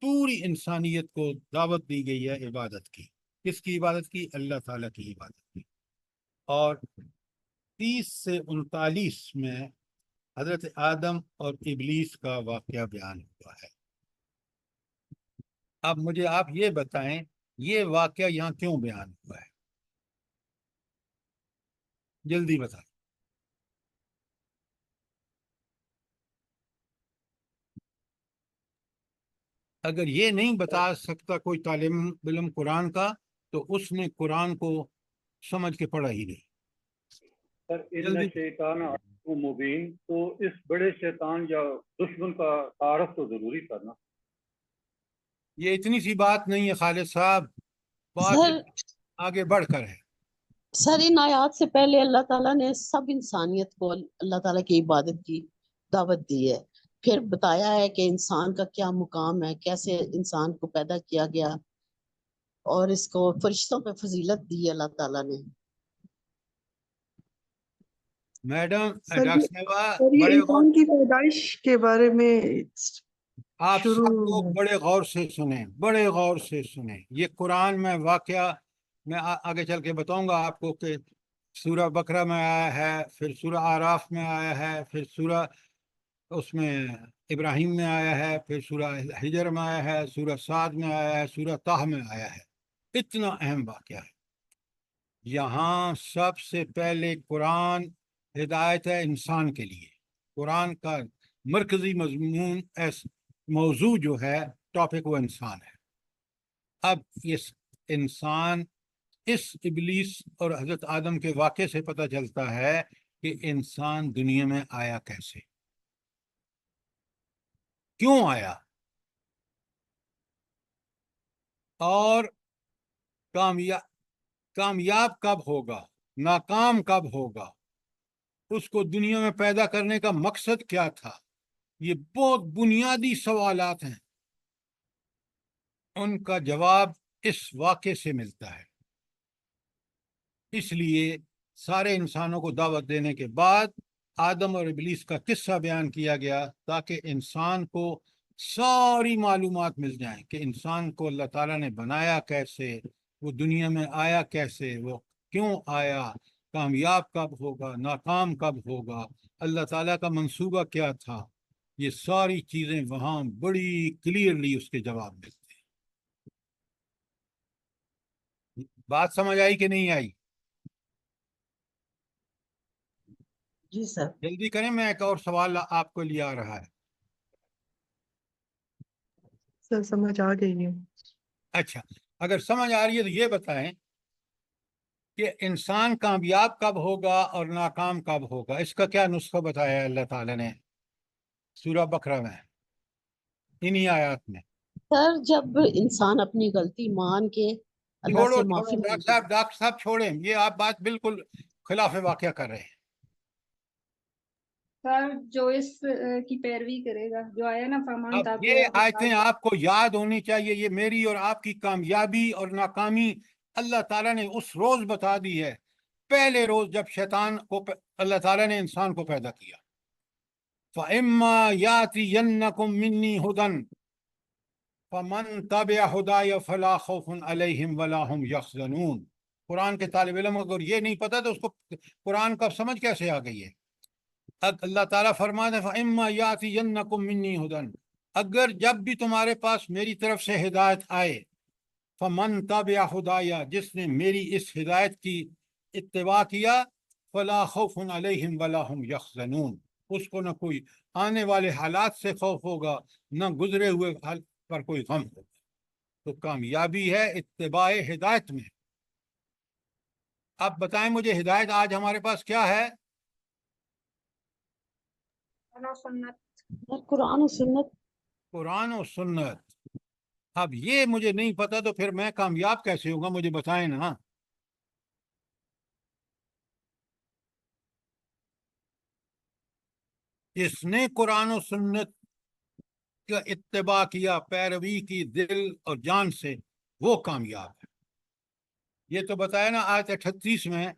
پوری انسانیت کو دعوت دی گئی ہے عبادت کی. کس کی عبادت کی؟ اللہ تعالیٰ کی عبادت کی. اور 30 سے 39 میں حضرت آدم اور ابلیس کا واقعہ بیان ہوا ہے. اب مجھے آپ یہ بتائیں یہ واقعہ یہاں کیوں بیان ہوا ہے؟ جلدی بتائیں. اگر یہ نہیں بتا سکتا کوئی طالب علم قرآن کا تو اس نے قرآن کو سمجھ کے پڑھا ہی نہیں. سر ان شیطان عدو مبین، تو اس بڑے شیطان یا دشمن کا تعارف تو ضروری تھا نا. یہ اتنی سی بات نہیں ہے خالد صاحب، بات سر آگے بڑھ کر ہے. سر ان آیات سے پہلے اللہ تعالیٰ نے سب انسانیت کو اللہ تعالیٰ کی عبادت کی دعوت دی ہے. پھر بتایا ہے کہ انسان کا کیا مقام ہے، کیسے انسان کو پیدا کیا گیا، اور اس کو فرشتوں پہ فضیلت دی اللہ تعالیٰ نے. میڈم سر ڈاکٹر صاحبہ یہ بڑے غور، انسان کی پیدائش کے بارے میں آپ شروع سب لوگ بڑے غور سے سنیں، بڑے غور سے سنیں. یہ قرآن میں واقعہ میں آگے چل کے بتاؤں گا آپ کو کہ سورہ بقرہ میں آیا ہے، پھر سورہ آراف میں آیا ہے، پھر سورہ اس میں ابراہیم میں آیا ہے، پھر سورہ حجر میں آیا ہے، سورہ صاد میں آیا ہے، سورہ طہ میں آیا ہے. اتنا اہم واقعہ ہے. یہاں سب سے پہلے قرآن ہدایت ہے انسان کے لیے. قرآن کا مرکزی مضمون موضوع جو ہے ٹاپک وہ انسان ہے. اب یہ انسان اس ابلیس اور حضرت آدم کے واقعے سے پتہ چلتا ہے کہ انسان دنیا میں آیا کیسے، کیوں آیا، اور کامیاب کب ہوگا، ناکام کب ہوگا، اس کو دنیا میں پیدا کرنے کا مقصد کیا تھا۔ یہ بہت بنیادی سوالات ہیں، ان کا جواب اس واقعے سے ملتا ہے۔ اس لیے سارے انسانوں کو دعوت دینے کے بعد آدم اور ابلیس کا قصہ بیان کیا گیا تاکہ انسان کو ساری معلومات مل جائیں کہ انسان کو اللہ تعالیٰ نے بنایا کیسے، وہ دنیا میں آیا کیسے، وہ کیوں آیا، کامیاب کب ہوگا، ناکام کب ہوگا، اللہ تعالیٰ کا منصوبہ کیا تھا۔ یہ ساری چیزیں وہاں بڑی کلیئرلی اس کے جواب ملتے ہیں۔ بات سمجھ آئی کہ نہیں آئی؟ جی سر۔ جلدی کریں، میں ایک اور سوال آپ کو لیے آ رہا ہے۔ سر سمجھ آ گئی ہے۔ اچھا، اگر سمجھ آ رہی ہے تو یہ بتائیں کہ انسان کامیاب کب ہوگا اور ناکام کب ہوگا۔ اس کا کیا نسخہ بتایا ہے اللہ تعالیٰ نے سورہ بقرہ میں، انہی آیات میں؟ سر جب انسان اپنی غلطی مان کے اللہ چھوڑو سے چھوڑو معافی ڈاکٹر صاحب چھوڑیں، یہ آپ بات بالکل خلاف واقعہ کر رہے ہیں۔ سر جو اس کی پیروی کرے گا، جو آیا نا فمان اب یہ آیتیں آپ کو یاد ہونی چاہیے، یہ میری اور آپ کی کامیابی اور ناکامی اللہ تعالیٰ نے اس روز بتا دی ہے، پہلے روز جب شیطان کو اللہ تعالیٰ نے انسان کو پیدا کیا۔ فَإِمَّا يَأْتِيَنَّكُم مِّنِّي هُدًى فَمَن تَبِعَ هُدَايَ فَلَا خَوْفٌ عَلَيْهِمْ وَلَا هُمْ يَحْزَنُونَ۔ قرآن کے طالب علم اگر یہ نہیں پتا تو اس کو قرآن کا سمجھ کیسے آ گئی ہے؟ اللہ تعالیٰ فرماتے ہیں فَإِمَّا يَأْتِيَنَّكُم مِّنِّي هُدًى، اگر جب بھی تمہارے پاس میری طرف سے ہدایت آئے، فَمَن تَبِعَ هُدَايَ، جس نے میری اس ہدایت کی اتباع کیا، فَلَا خَوْفٌ عَلَيْهِمْ وَلَا هُمْ يَحْزَنُونَ، اس کو نہ کوئی آنے والے حالات سے خوف ہوگا، نہ گزرے ہوئے حال پر کوئی غم ہوگا۔ تو کامیابی ہے اتباع ہدایت میں۔ اب بتائیں مجھے، ہدایت آج ہمارے پاس کیا ہے؟ قرآن و سنت۔ قرآن و سنت۔ اب یہ مجھے نہیں پتا تو پھر میں کامیاب کیسے ہوں گا؟ مجھے بتائیں نا۔ جس نے قرآن و سنت کا اتباع کیا، پیروی کی دل اور جان سے، وہ کامیاب ہے۔ یہ تو بتایا نا آیت 38 میں،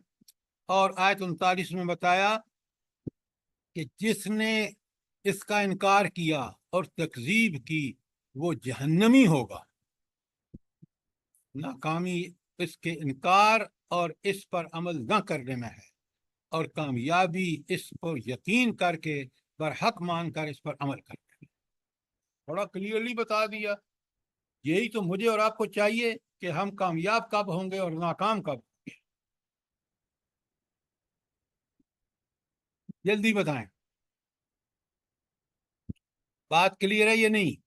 اور آیت 39 میں بتایا کہ جس نے اس کا انکار کیا اور تکذیب کی وہ جہنمی ہوگا۔ ناکامی اس کے انکار اور اس پر عمل نہ کرنے میں ہے، اور کامیابی اس پر یقین کر کے برحق مان کر اس پر عمل کرنے میں۔ تھوڑا کلیئرلی بتا دیا۔ یہی تو مجھے اور آپ کو چاہیے کہ ہم کامیاب کب ہوں گے اور ناکام کب ہوں گے۔ جلدی بتائیں، بات کلیئر ہے یا نہیں؟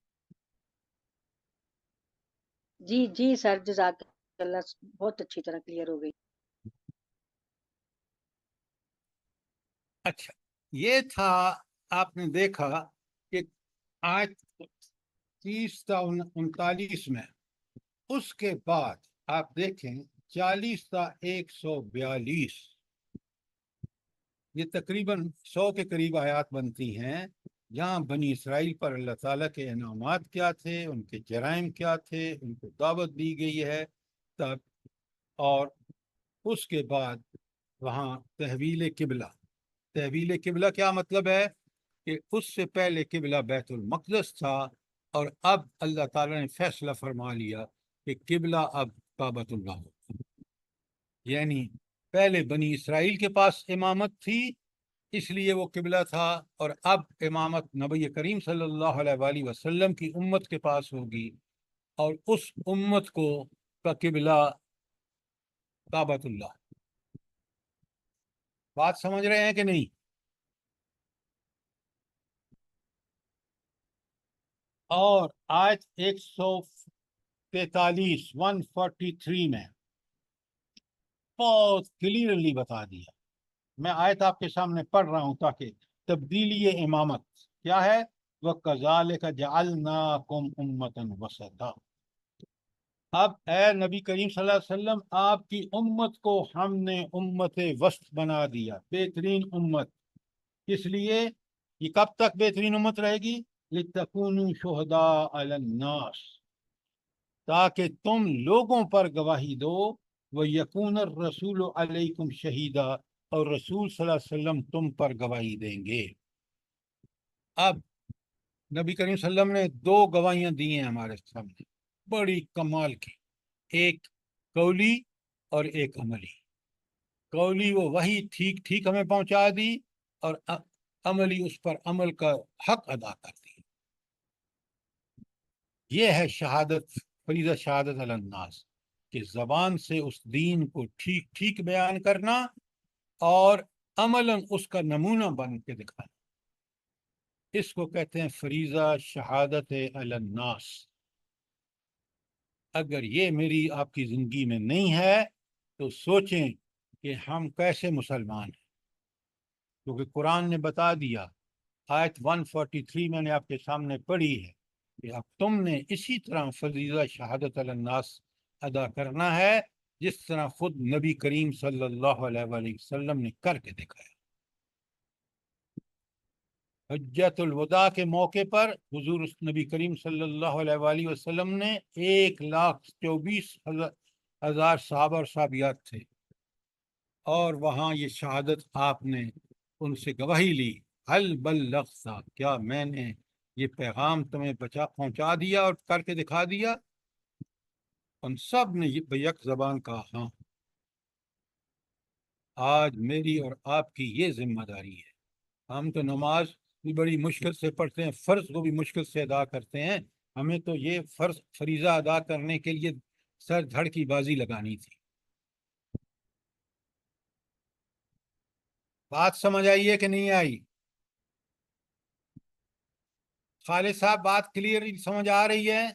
جی جی سر، جزاک اللہ، بہت اچھی طرح کلیئر ہو گئی۔ اچھا، یہ تھا، آپ نے دیکھا کہ آیت 30 تا 39 میں، اس کے بعد آپ دیکھیں 40 تا 142، یہ تقریباً 100 کے قریب آیات بنتی ہیں، جہاں بنی اسرائیل پر اللہ تعالیٰ کے انعامات کیا تھے، ان کے جرائم کیا تھے، ان کو دعوت دی گئی ہے تب، اور اس کے بعد وہاں تحویل قبلہ۔ تحویل قبلہ کیا مطلب ہے؟ کہ اس سے پہلے قبلہ بیت المقدس تھا، اور اب اللہ تعالیٰ نے فیصلہ فرما لیا کہ قبلہ اب کعبۃ اللہ ہو۔ یعنی پہلے بنی اسرائیل کے پاس امامت تھی، اس لیے وہ قبلہ تھا، اور اب امامت نبی کریم صلی اللہ علیہ وآلہ وسلم کی امت کے پاس ہوگی، اور اس امت کو کا قبلہ کعبۃ اللہ۔ بات سمجھ رہے ہیں کہ نہیں؟ اور آیت 143 میں بہت کلیئرلی بتا دیا. میں آیت آپ کے سامنے پڑھ رہا ہوں تاکہ تبدیلی امامت کیا ہے. وَكَذَلِكَ جَعَلْنَاكُمْ أُمَّةً وَسَطًا. اب اے نبی کریم صلی اللہ علیہ وسلم آپ کی امت کو ہم نے امت وسط بنا دیا, بہترین امت. اس لیے یہ کب تک بہترین امت رہے گی؟ لِتَكُونُوا شُهَدَاءَ عَلَى النَّاسِ, تاکہ تم لوگوں پر گواہی دو. وَيَكُونَ الرَّسُولُ عَلَيْكُمْ شَهِيدًا, اور رسول صلی اللہ علیہ وسلم تم پر گواہی دیں گے. اب نبی کریم صلی اللہ علیہ وسلم نے دو گواہیاں دی ہیں ہمارے سامنے, بڑی کمال کی, ایک قولی اور ایک عملی. قولی وہ وہی ٹھیک ٹھیک ہمیں پہنچا دی, اور عملی اس پر عمل کا حق ادا کر دی. یہ ہے شہادت, فریضہ شہادت علی الناس, کہ زبان سے اس دین کو ٹھیک ٹھیک بیان کرنا اور عملاً اس کا نمونہ بن کے دکھانا. اس کو کہتے ہیں فریضہ شہادت علی الناس. اگر یہ میری آپ کی زندگی میں نہیں ہے تو سوچیں کہ ہم کیسے مسلمان ہیں. کیونکہ قرآن نے بتا دیا, آیت 143 میں نے آپ کے سامنے پڑھی ہے, کہ اب تم نے اسی طرح فریضہ شہادت علی الناس ادا کرنا ہے جس طرح خود نبی کریم صلی اللہ علیہ وآلہ وسلم نے کر کے دکھایا. حجت الوداع کے موقع پر حضور نبی کریم صلی اللہ علیہ وآلہ وسلم نے 1,24,000 صحابہ اور صحابیات تھے, اور وہاں یہ شہادت آپ نے ان سے گواہی لی, هل بلغت, کیا میں نے یہ پیغام تمہیں پہنچا دیا اور کر کے دکھا دیا؟ ان سب نے یہ بیک زبان کہا ہاں. آج میری اور آپ کی یہ ذمہ داری ہے. ہم تو نماز بھی بڑی مشکل سے پڑھتے ہیں, فرض کو بھی مشکل سے ادا کرتے ہیں. ہمیں تو یہ فریضہ ادا کرنے کے لیے سر دھڑ کی بازی لگانی تھی. بات سمجھ آئی ہے کہ نہیں آئی؟ خالد صاحب بات کلیئر سمجھ آ رہی ہے؟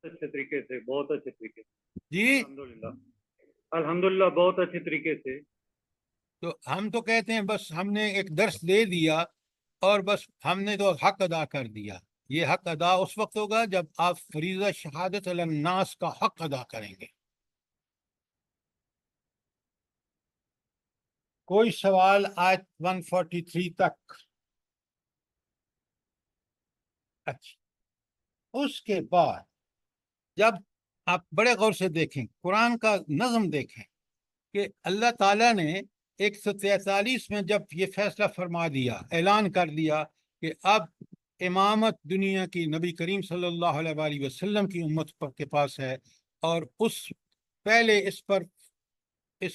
اچھے طریقے سے, بہت اچھے طریقے سے. جی الحمدللہ, الحمدللہ, بہت اچھے طریقے سے. تو ہم تو کہتے ہیں بس ہم نے ایک درس دے دیا اور بس ہم نے تو حق ادا کر دیا. یہ حق ادا اس وقت ہوگا جب آپ فریضہ شہادت علی الناس کا حق ادا کریں گے. کوئی سوال آیت 143 تک؟ اچھا, اس کے بعد جب آپ بڑے غور سے دیکھیں, قرآن کا نظم دیکھیں, کہ اللہ تعالیٰ نے 143 میں جب یہ فیصلہ فرما دیا, اعلان کر دیا کہ اب امامت دنیا کی نبی کریم صلی اللہ علیہ وآلہ وسلم کی امت کے پاس ہے, اور پہلے اس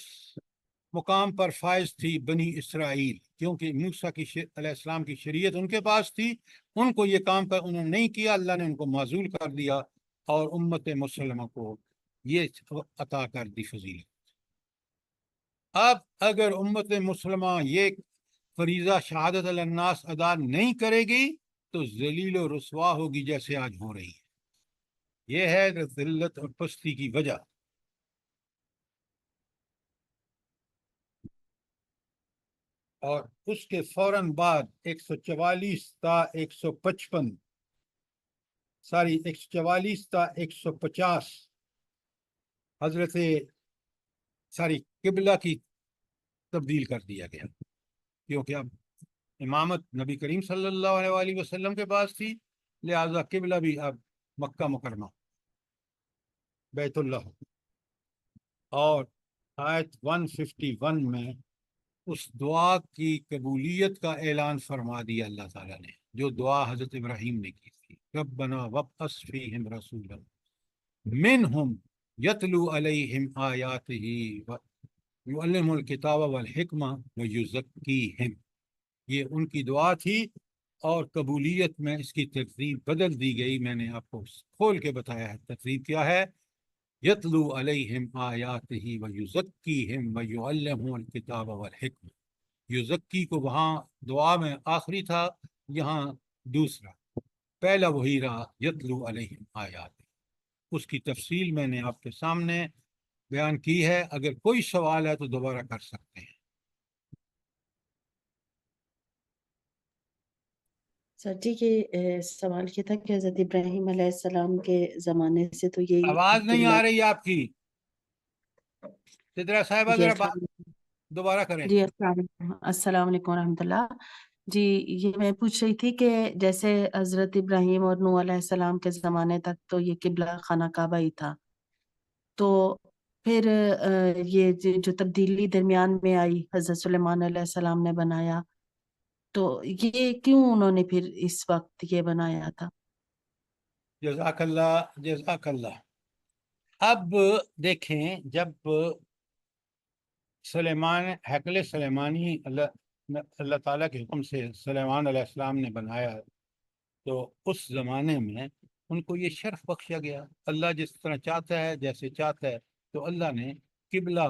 مقام پر فائز تھی بنی اسرائیل, کیونکہ موسیٰ علیہ السلام کی شریعت ان کے پاس تھی. ان کو یہ کام انہوں نے نہیں کیا, اللہ نے ان کو معزول کر دیا اور امت مسلمہ کو یہ عطا کر دی فضیلت. اب اگر امت مسلمہ یہ فریضہ شہادت علی الناس ادا نہیں کرے گی تو ذلیل و رسوا ہوگی, جیسے آج ہو رہی ہے. یہ ہے ذلت اور پستی کی وجہ. اور اس کے فوراً بعد 144 تا 155 144 تا 150 حضرت قبلہ کی تبدیل کر دیا گیا, کیونکہ اب امامت نبی کریم صلی اللہ علیہ وآلہ وسلم کے پاس تھی, لہذا قبلہ بھی اب مکہ مکرمہ بیت اللہ. اور آیت 151 میں اس دعا کی قبولیت کا اعلان فرما دیا اللہ تعالیٰ نے, جو دعا حضرت ابراہیم نے کی تھی, ربنا وابعث فیہم رسولا منہم یتلو علیہم آیاتہ ویعلمہم الکتاب والحکمہ ویزکیہم. یہ ان کی دعا تھی, اور قبولیت میں اس کی ترتیب بدل دی گئی. میں نے آپ کو کھول کے بتایا ہے ترتیب کیا ہے. یتلو علیہم آیاتہ ویزکیہم ویعلمہم الکتاب والحکمہ. یزکی کو وہاں دعا میں آخری تھا, یہاں دوسرا, پہلا وہی رہا یتلو علیہم آیات. اس کی تفصیل میں نے آپ کے سامنے بیان کی ہے. اگر کوئی سوال ہے تو دوبارہ کر سکتے ہیں. سر جی یہ سوال یہ تھا کہ حضرت ابراہیم علیہ السلام کے زمانے سے تو یہی آواز نہیں قبلہ آ رہی آپ کی. سدرا صاحبہ جی ذرا السلام بات علیکم دوبارہ کریں. جی السلام علیکم ورحمۃ اللہ. جی یہ میں پوچھ رہی تھی کہ جیسے حضرت ابراہیم اور نوح علیہ السلام کے زمانے تک تو یہ قبلہ خانہ کعبہ ہی تھا، تو پھر یہ جو تبدیلی درمیان میں آئی حضرت سلیمان علیہ السلام نے بنایا، تو یہ کیوں انہوں نے پھر اس وقت یہ بنایا تھا؟ جزاک اللہ جزاک اللہ. اب دیکھیں جب سلیمان ہیکل سلیمانی اللہ تعالیٰ کے حکم سے سلیمان علیہ السلام نے بنایا، تو اس زمانے میں ان کو یہ شرف بخشا گیا. اللہ جس طرح چاہتا ہے جیسے چاہتا ہے، تو اللہ نے قبلہ،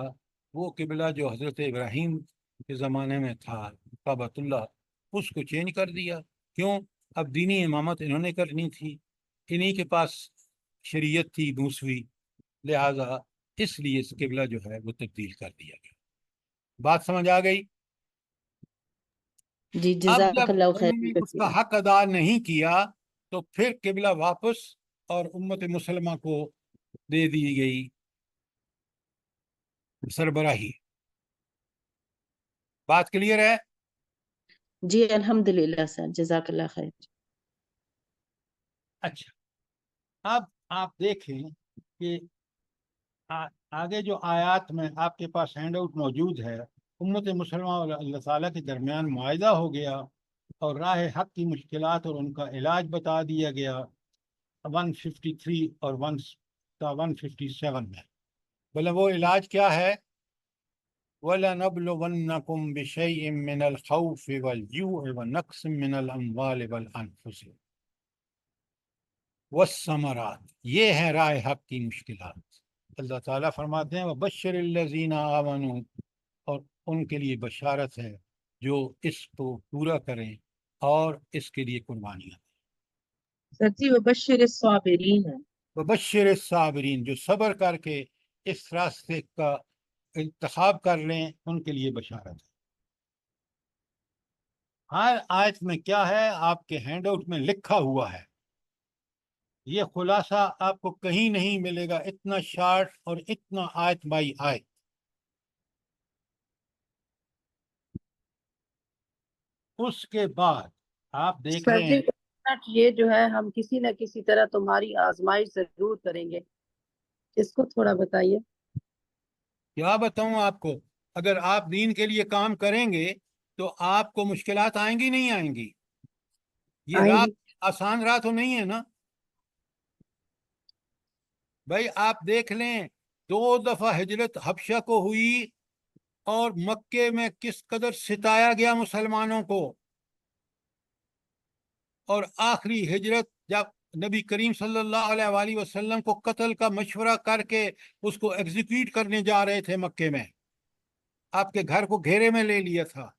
وہ قبلہ جو حضرت ابراہیم کے زمانے میں تھا کعبۃ اللہ، اس کو چینج کر دیا. کیوں؟ اب دینی امامت انہوں نے کرنی تھی، انہی کے پاس شریعت تھی موسوی، لہذا اس لیے اس قبلہ جو ہے وہ تبدیل کر دیا گیا. بات سمجھ آ گئی؟ جی اب جزاک جب اللہ خیر انہوں نے اس کا کثیرا. حق ادا نہیں کیا تو پھر قبلہ واپس اور امت مسلمہ کو دے دی گئی سربراہی. بات کلیئر ہے؟ جی الحمدللہ سر، جزاک اللہ خیر. اچھا، اب آپ دیکھیں کہ آگے جو آیات میں آپ کے پاس ہینڈ آؤٹ موجود ہے، امت مسلمہ اور اللہ تعالیٰ کے درمیان معاہدہ ہو گیا اور راہ حق کی مشکلات اور ان کا علاج بتا دیا گیا 153 اور 157 میں. بولے وہ علاج کیا ہے؟ وَلَنَبْلُوَنَّكُمْ بِشَيْءٍ مِّنَ الْخَوْفِ وَالْجُوعِ وَنَقْصٍ مِّنَ الْأَمْوَالِ وَالْأَنفُسِ وَالثَّمَرَاتِ. یہ ہے راہ حق کی مشکلات. اللہ تعالیٰ فرماتے ہیں وَبَشِّرِ الَّذِينَ آمَنُوا، اور ان کے لیے بشارت ہے جو اس کو پورا کریں اور اس کے لیے قربانیاں دیں. سر جی وبشر الصابرین ہے. وبشر الصابرین، جو صبر کر کے اس راستے کا انتخاب کر لیں ان کے لیے بشارت ہے. ہر آیت میں کیا ہے آپ کے ہینڈ آؤٹ میں لکھا ہوا ہے. یہ خلاصہ آپ کو کہیں نہیں ملے گا، اتنا شارٹ اور اتنا آیت بائی آیت. اس کے بعد آپ دیکھ سر لیں. جی یہ جو ہے ہم کسی نہ کسی طرح تمہاری آزمائش ضرور کریں گے، اس کو تھوڑا بتائیے. کیا بتاؤں آپ کو؟ اگر آپ دین کے لیے کام کریں گے تو آپ کو مشکلات آئیں گی نہیں آئیں گی؟ یہ آئیں راہ گی. آسان راہ تو نہیں ہے نا بھائی. آپ دیکھ لیں 2 دفعہ ہجرت حبشہ کو ہوئی اور مکے میں کس قدر ستایا گیا مسلمانوں کو، اور آخری ہجرت جب نبی کریم صلی اللہ علیہ وآلہ وسلم کو قتل کا مشورہ کر کے اس کو ایگزیکیوٹ کرنے جا رہے تھے مکے میں، آپ کے گھر کو گھیرے میں لے لیا تھا.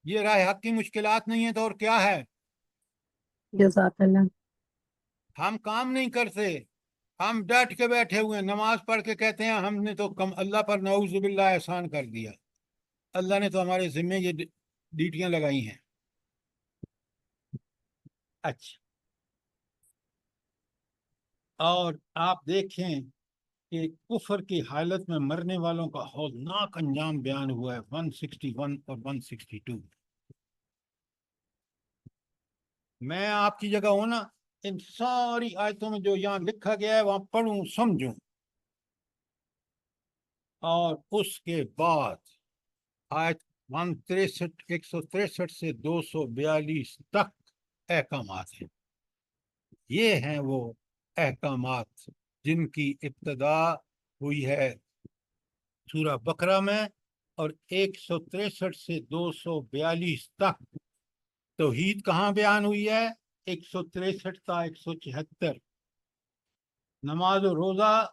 یہ راہ حق کی مشکلات نہیں ہے تو اور کیا ہے؟ جزاک اللہ. ہم کام نہیں کرتے، ہم ڈٹ کے بیٹھے ہوئے ہیں، نماز پڑھ کے کہتے ہیں ہم نے تو اللہ پر نعوذ باللہ احسان کر دیا. اللہ نے تو ہمارے ذمے یہ ڈیوٹیاں لگائی ہیں. اچھا، اور آپ دیکھیں کہ کفر کی حالت میں مرنے والوں کا ہولناک انجام بیان ہوا ہے 161 اور 162. میں آپ کی جگہ ہوں نا، ان ساری آیتوں میں جو یہاں لکھا گیا ہے وہاں پڑھوں سمجھوں. اور اس کے بعد آیت 163 سے 242 تک احکامات ہیں. یہ ہیں وہ احکامات جن کی ابتدا ہوئی ہے سورہ بقرہ میں، اور 163 سے 242 تک توحید کہاں بیان ہوئی ہے؟ 163 تا 174. نماز و روزہ،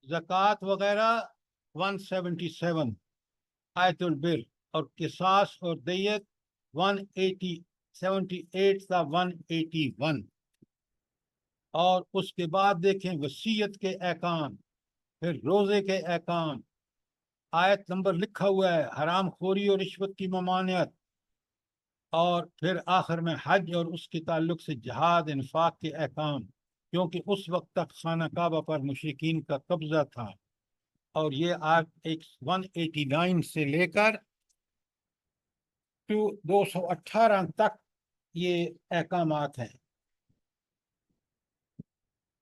زکوٰۃ وغیرہ 177. آیت البر اور قصاص اور دیت 178 تا 181. اور اس کے بعد دیکھیں وصیت کے احکام پھر روزے کے احکام، آیت نمبر لکھا ہوا ہے حرام خوری اور رشوت کی ممانعت، اور پھر آخر میں حج اور اس کے تعلق سے جہاد انفاق کے احکام، کیونکہ اس وقت تک خانہ کعبہ پر مشرکین کا قبضہ تھا، اور یہ آج 189 سے لے کر 218 تک یہ احکامات ہیں۔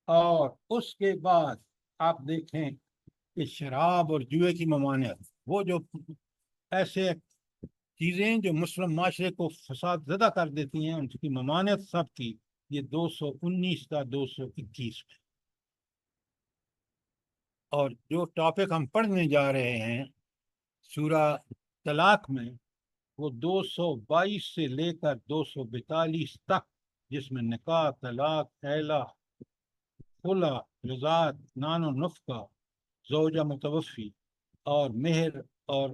اور اس کے بعد آپ دیکھیں کہ شراب اور جوئے کی ممانعت، وہ جو ایسے چیزیں جو مسلم معاشرے کو فساد زدہ کر دیتی ہیں، ان کی ممانعت سب کی، یہ 219 کا 221 میں۔ اور جو ٹاپک ہم پڑھنے جا رہے ہیں سورہ طلاق میں، وہ 222 سے لے کر 242 تک، جس میں نکاح، طلاق، اعلا، خلا، رضاعت، نان و نفقہ، زوجہ متوفی، اور مہر اور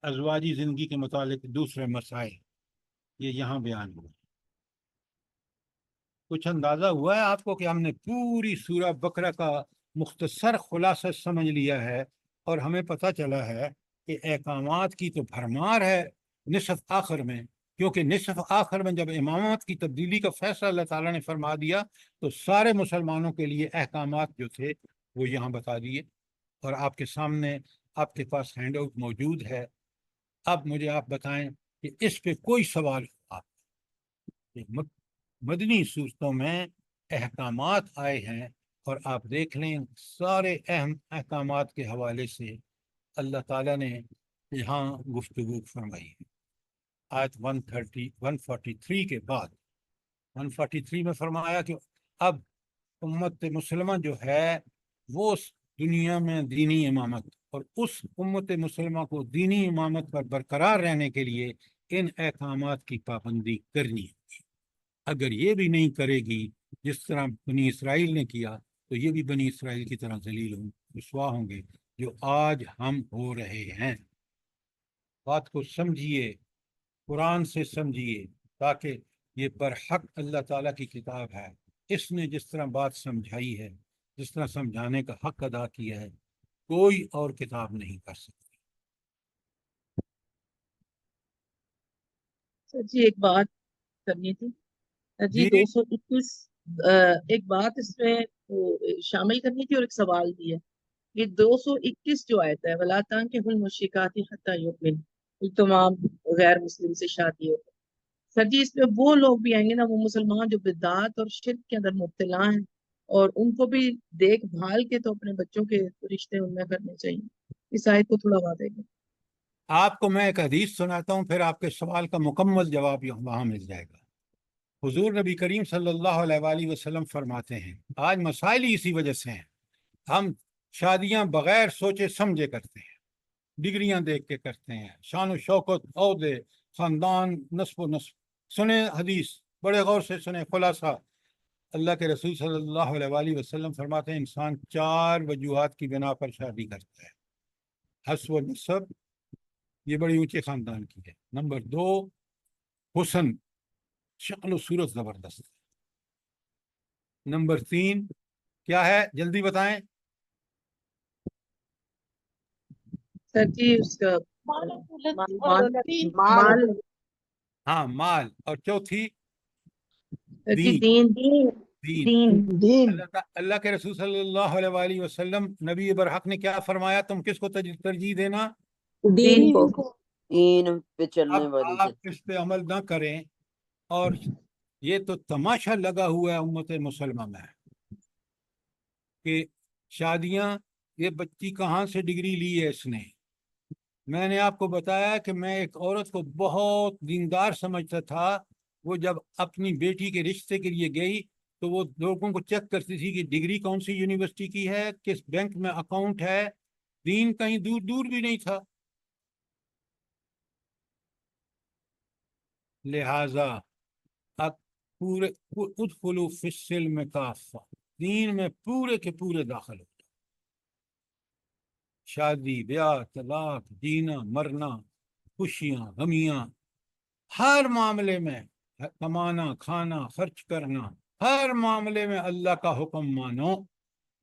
ازواجی زندگی کے متعلق دوسرے مسائل یہ یہاں بیان ہوئے۔ کچھ اندازہ ہوا ہے آپ کو کہ ہم نے پوری سورہ بقرہ کا مختصر خلاصہ سمجھ لیا ہے، اور ہمیں پتہ چلا ہے کہ احکامات کی تو بھرمار ہے نصف آخر میں، کیونکہ نصف آخر میں جب امامات کی تبدیلی کا فیصلہ اللہ تعالیٰ نے فرما دیا تو سارے مسلمانوں کے لیے احکامات جو تھے وہ یہاں بتا دیے، اور آپ کے سامنے آپ کے پاس ہینڈ آؤٹ موجود ہے۔ اب مجھے آپ بتائیں کہ اس پہ کوئی سوال ہو آپ کو؟ مدنی صورتوں میں احکامات آئے ہیں، اور آپ دیکھ لیں سارے اہم احکامات کے حوالے سے اللہ تعالیٰ نے یہاں گفتگو فرمائی ہے۔ آیت 143 کے بعد 143 میں فرمایا کہ اب امت مسلمہ جو ہے وہ دنیا میں دینی امامت، اور اس امت مسلمہ کو دینی امامت پر برقرار رہنے کے لیے ان احکامات کی پابندی کرنی ہے۔ اگر یہ بھی نہیں کرے گی جس طرح بنی اسرائیل نے کیا، تو یہ بھی بنی اسرائیل کی طرح ذلیل ہوں، رسوا ہوں گے جو آج ہم ہو رہے ہیں۔ بات کو سمجھیے، قرآن سے سمجھیے، تاکہ یہ برحق اللہ تعالیٰ کی کتاب ہے، اس نے جس طرح بات سمجھائی ہے، جس طرح سمجھانے کا حق ادا کیا ہے، کوئی اور کتاب نہیں کر سکتی۔ سر جی ایک بات کرنی تھی جی، جی 221 ایک بات اس میں شامل کرنی تھی، اور ایک سوال بھی ہے۔ یہ 221 جو آیت ہے، وَلَا تَنكِحُوا الْمُشْرِكَاتِ حَتَّى يُؤْمِنَّ، تمام غیر مسلم سے شادی ہو۔ سر جی اس میں وہ لوگ بھی آئیں گے نا، وہ مسلمان جو بدعات اور شرک کے اندر مبتلا ہیں، اور ان کو بھی دیکھ بھال کے تو اپنے بچوں کے رشتے ان میں کرنے چاہیے۔ اس آیت کو تھوڑا واضح کریں۔ آپ کو میں ایک حدیث سناتا ہوں، پھر آپ کے سوال کا مکمل جواب وہاں مل جائے گا۔ حضور نبی کریم صلی اللہ علیہ وآلہ وسلم فرماتے ہیں، آج مسائل ہی اسی وجہ سے ہیں، ہم شادیاں بغیر سوچے سمجھے کرتے ہیں، ڈگریاں دیکھ کے کرتے ہیں، شان و شوکت، عہدے، خاندان، نسب و نسب۔ سنیں حدیث، بڑے غور سے سنیں خلاصہ۔ اللہ کے رسول صلی اللہ علیہ وآلہ وسلم فرماتے ہیں انسان 4 وجوہات کی بنا پر شادی کرتا ہے۔ حسب و نسب، یہ بڑی اونچے خاندان کی ہے۔ نمبر 2، حسن، شکل و صورت زبردست ہے۔ نمبر 3 کیا ہے، جلدی بتائیں؟ سر جی اس کا مال مال، ہاں مال، اور چوتھی سر جی دین۔ دین۔ دین، اللہ کے رسول صلی اللہ علیہ وآلہ وسلم نبی برحق نے کیا فرمایا، تم کس کو ترجیح دینا؟ دین کو۔ دین پہ چلنے اب والی آپ اس پہ عمل نہ کریں، اور یہ تو تماشا لگا ہوا ہے امت مسلمہ میں کہ شادیاں، یہ بچی کہاں سے ڈگری لی ہے اس نے؟ میں نے آپ کو بتایا کہ میں ایک عورت کو بہت دیندار سمجھتا تھا، وہ جب اپنی بیٹی کے رشتے کے لیے گئی تو وہ لوگوں کو چیک کرتی تھی کہ ڈگری کون سی یونیورسٹی کی ہے، کس بینک میں اکاؤنٹ ہے۔ دین کہیں دور دور بھی نہیں تھا۔ لہذا اب پورے ادخلوا فی السلم کافہ، دین میں پورے کے پورے داخل ہو۔ شادی، بیاہ، طلاق، جینا مرنا، خوشیاں غمیاں، ہر معاملے میں، کمانا کھانا خرچ کرنا، ہر معاملے میں اللہ کا حکم مانو،